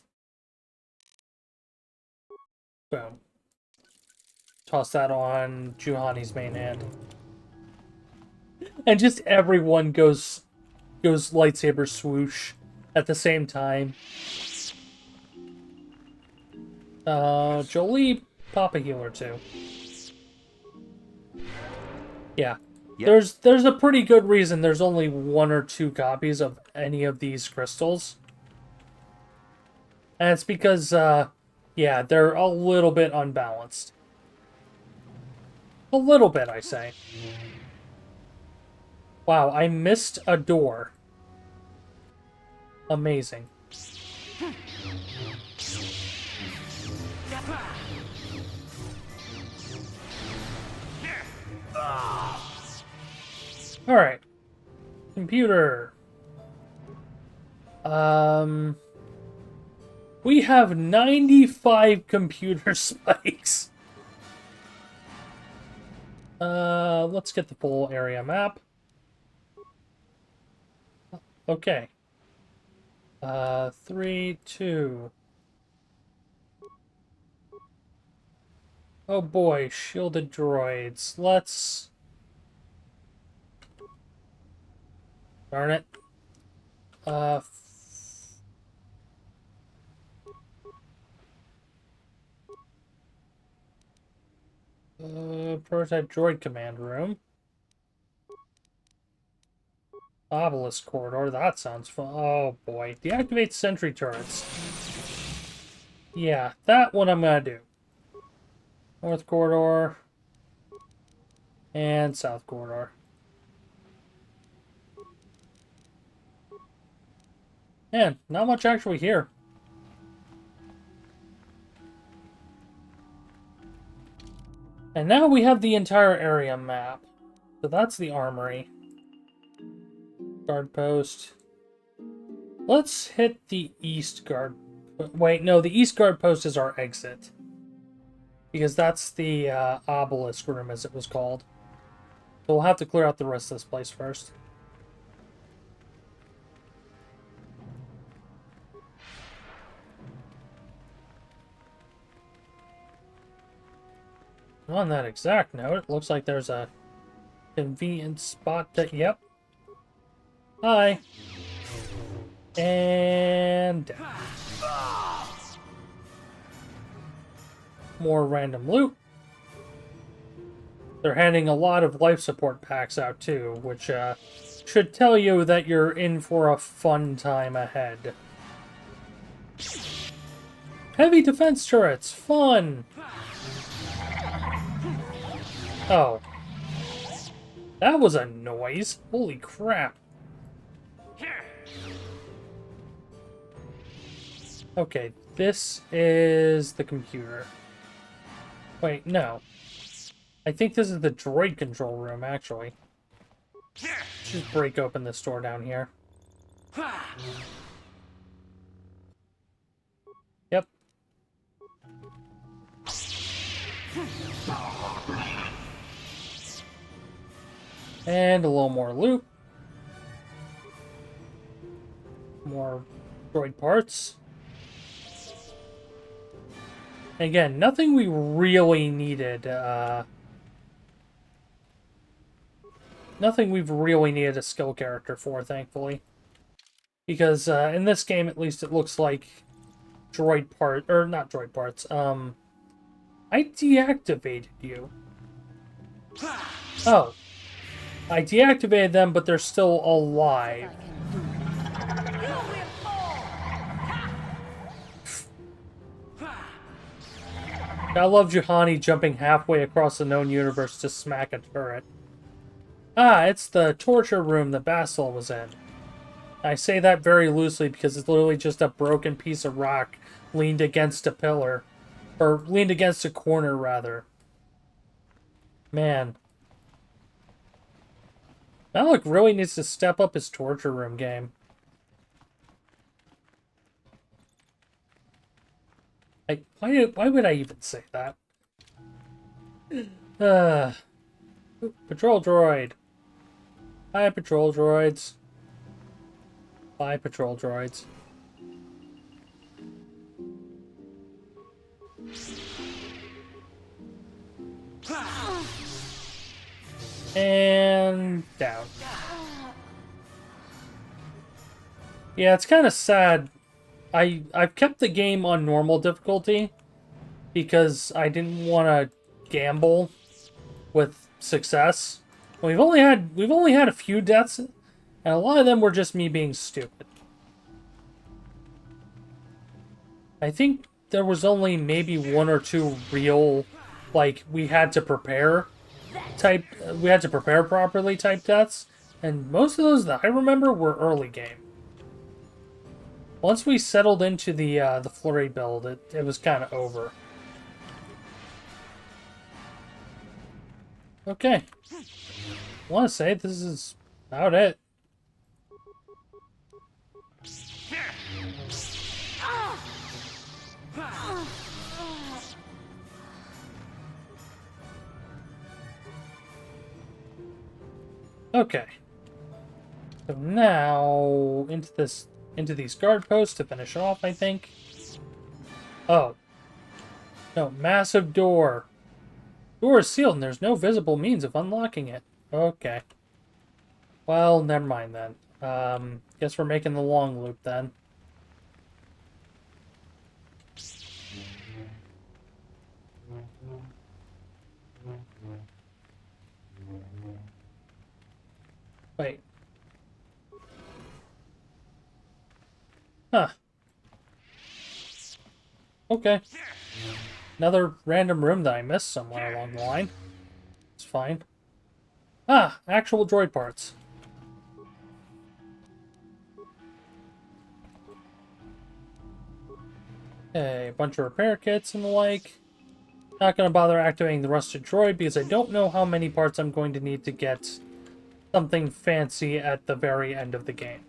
Speaker 1: boom. Toss that on Juhani's main hand. And just everyone goes lightsaber swoosh at the same time. Jolie, pop a heal or 2. Yeah. Yep. There's a pretty good reason there's only 1 or 2 copies of any of these crystals. And it's because, yeah, they're a little bit unbalanced. A little bit, I say. Wow, I missed a door. Amazing. Alright. Computer. We have 95 computer spikes. Let's get the full area map. Okay. 3, 2. Oh boy, shielded droids. Let's... Darn it. Prototype droid command room. Obelisk corridor, that sounds fun. Oh boy. Deactivate sentry turrets. Yeah, that one I'm gonna do. North corridor. And south corridor. Man, not much actually here. And now we have the entire area map. So that's the armory. Guard post. Let's hit the east guard. Wait, no, the east guard post is our exit. Because that's the obelisk room, as it was called. So we'll have to clear out the rest of this place first. On that exact note, it looks like there's a convenient spot that... Yep. Hi. And down. More random loot. They're handing a lot of life support packs out too, which should tell you that you're in for a fun time ahead. Heavy defense turrets, fun! Oh. That was a noise. Holy crap. Okay, this is the computer. Wait, no. I think this is the droid control room, actually. Let's just break open this door down here. Yep. And a little more loot. More droid parts. Again, nothing we really needed, nothing we've really needed a skill character for, thankfully. Because, in this game, at least, it looks like droid part, or not droid parts, I deactivated you. Oh. I deactivated them, but they're still alive. I love Juhani jumping halfway across the known universe to smack a turret. Ah, it's the torture room that Basil was in. I say that very loosely because it's literally just a broken piece of rock leaned against a pillar. Or leaned against a corner, rather. Man. Malik really needs to step up his torture room game. Why would I even say that? Patrol droid. Hi, patrol droids. Bye, patrol droids. And down. Yeah, it's kind of sad. I've kept the game on normal difficulty because I didn't want to gamble with success. We've only had a few deaths, and a lot of them were just me being stupid. I think there was only maybe one or two real, like, we had to prepare properly type deaths, and most of those that I remember were early game. Once we settled into the flurry build, it was kind of over. Okay. I want to say this is about it. Okay. So now into these guard posts to finish off, I think. Oh. No, massive door. Door is sealed and there's no visible means of unlocking it. Okay. Well, never mind then. Guess we're making the long loop then. Wait. Huh. Okay. Another random room that I missed somewhere along the line. It's fine. Ah, actual droid parts. Okay, a bunch of repair kits and the like. Not going to bother activating the rusted droid because I don't know how many parts I'm going to need to get something fancy at the very end of the game.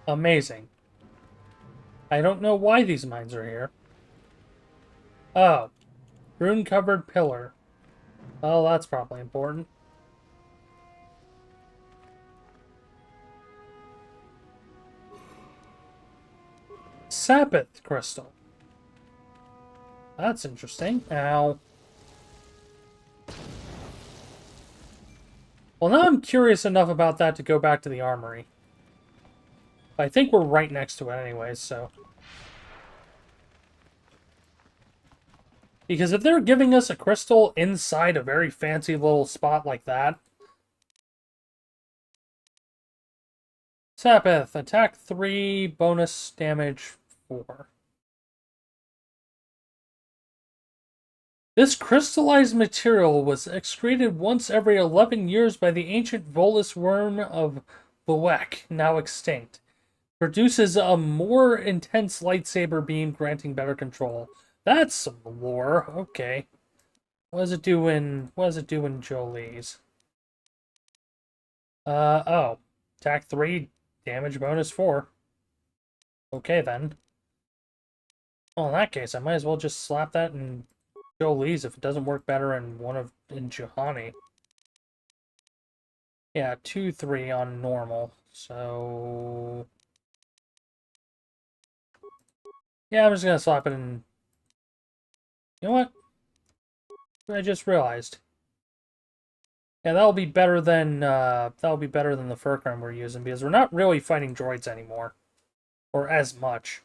Speaker 1: Amazing. I don't know why these mines are here. Oh. Rune-covered pillar. Well, that's probably important. Sapith crystal. That's interesting. Ow. Well, now I'm curious enough about that to go back to the armory. I think we're right next to it anyways, so... Because if they're giving us a crystal inside a very fancy little spot like that... Sapith, attack 3, bonus damage 4. This crystallized material was excreted once every 11 years by the ancient Volus worm of Boek, now extinct. Produces a more intense lightsaber beam, granting better control. That's some lore. Okay. What does it do in Jolie's? Oh. Attack 3, damage bonus 4. Okay, then. Well, in that case, I might as well just slap that in Jolie's if it doesn't work better in Juhani. Yeah, 2-3 on normal. So... Yeah, I'm just gonna slap it in... You know what? I just realized. Yeah, that'll be better than the Furcrum we're using, because we're not really fighting droids anymore. Or as much.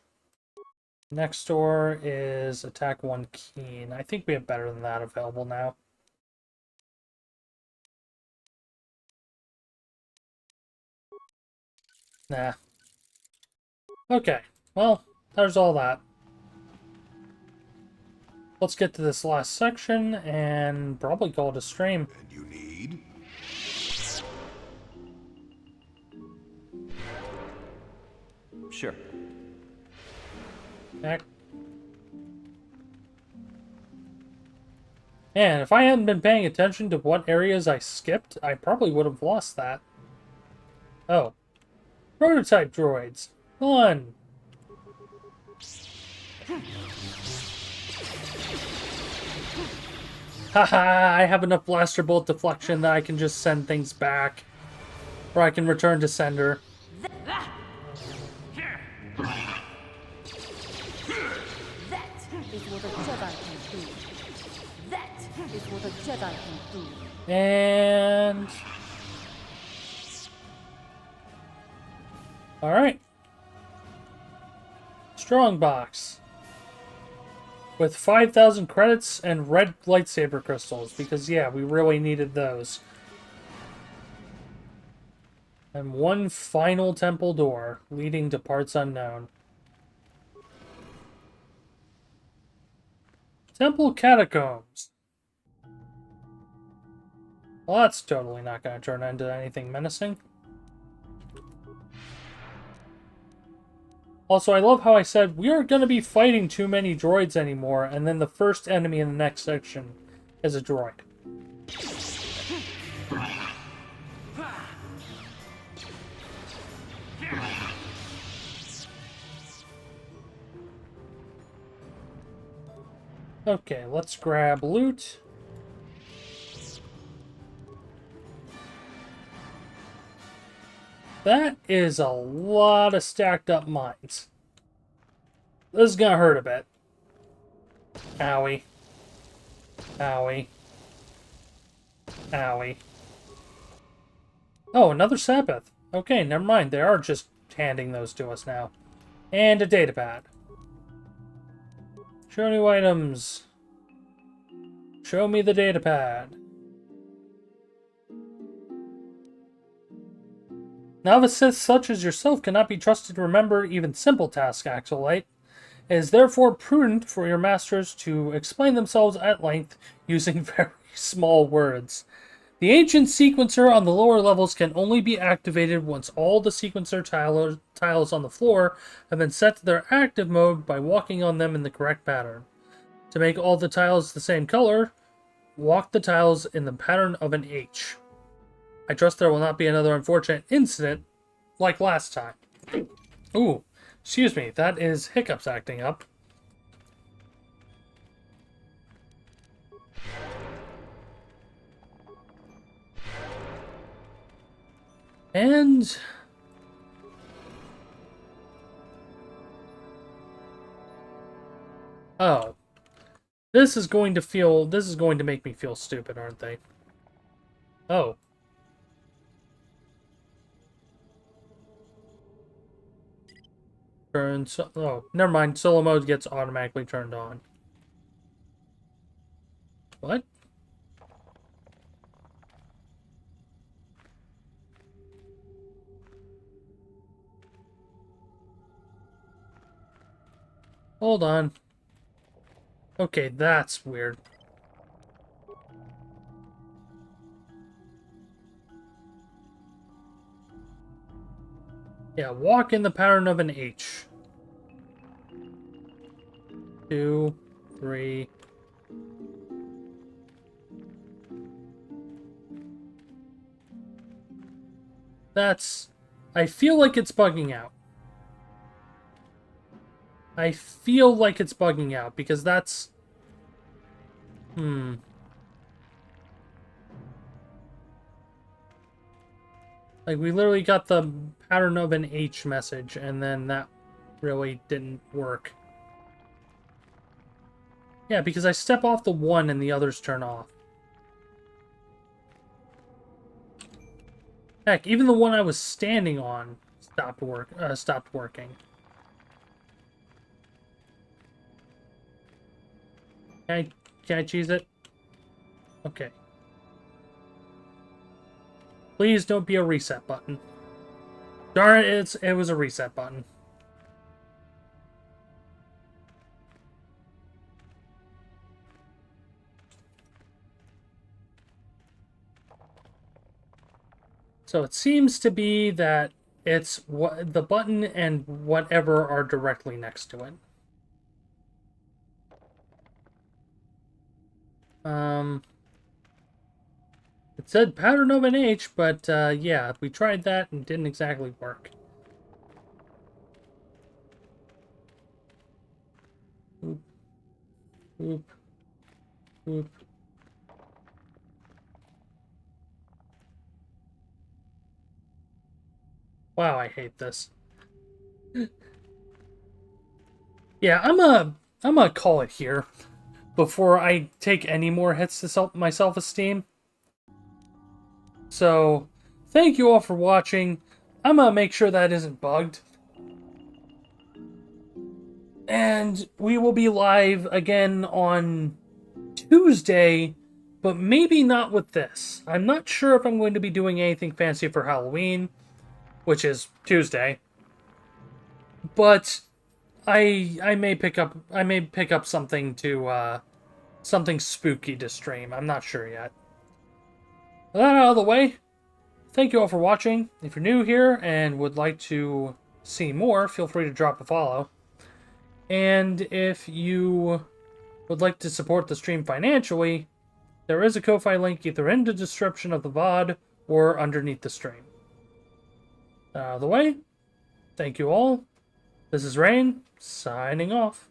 Speaker 1: Next door is attack 1 keen. I think we have better than that available now. Nah. Okay, well, there's all that. Let's get to this last section and probably call it a stream.
Speaker 7: And you need?
Speaker 8: Sure.
Speaker 1: Heck. Man, if I hadn't been paying attention to what areas I skipped, I probably would have lost that. Oh. Prototype droids. Fun. Haha, I have enough blaster bolt deflection that I can just send things back. Or I can return to sender.
Speaker 11: That is what a Jedi can do. That is what a Jedi can do.
Speaker 1: And... Alright. Strong box. With 5,000 credits and red lightsaber crystals. Because, yeah, we really needed those. And one final temple door leading to parts unknown. Temple catacombs. Well, that's totally not going to turn into anything menacing. Also, I love how I said we aren't going to be fighting too many droids anymore, and then the first enemy in the next section is a droid. Okay, let's grab loot. That is a lot of stacked up mines. This is gonna hurt a bit. Owie. Owie. Owie. Oh, another Sabbath. Okay, never mind. They are just handing those to us now. And a datapad. Show new items. Show me the datapad. Novices such as yourself cannot be trusted to remember even simple tasks, Axolite. It is therefore prudent for your masters to explain themselves at length using very small words. The ancient sequencer on the lower levels can only be activated once all the sequencer tiles on the floor have been set to their active mode by walking on them in the correct pattern. To make all the tiles the same color, walk the tiles in the pattern of an H. I trust there will not be another unfortunate incident like last time. Ooh, excuse me, that is Hiccups acting up. And... oh. This is going to make me feel stupid, aren't they? Oh. Oh, never mind. Solo mode gets automatically turned on. What? Hold on. Okay, that's weird. Yeah, walk in the pattern of an H. 2, 3. That's... I feel like it's bugging out. I feel like it's bugging out, because that's... Like, we literally got the pattern of an H message, and then that really didn't work. Yeah, because I step off the one and the others turn off. Heck, even the one I was standing on stopped working. Can I cheese it? Okay. Please don't be a reset button. Darn it, it was a reset button. So it seems to be that it's what the button and whatever are directly next to it. It said pattern of an H, but yeah, we tried that and didn't exactly work. Oop. Oop. Oop. Wow, I hate this. Yeah, I'm gonna call it here before I take any more hits to my self-esteem. So, thank you all for watching. I'm gonna make sure that isn't bugged. And we will be live again on Tuesday, but maybe not with this. I'm not sure if I'm going to be doing anything fancy for Halloween, which is Tuesday. But I may pick up something to something spooky to stream. I'm not sure yet. With that out of the way, thank you all for watching. If you're new here and would like to see more, feel free to drop a follow. And if you would like to support the stream financially, there is a Ko-Fi link either in the description of the VOD or underneath the stream. Out of the way, thank you all. This is Rain, signing off.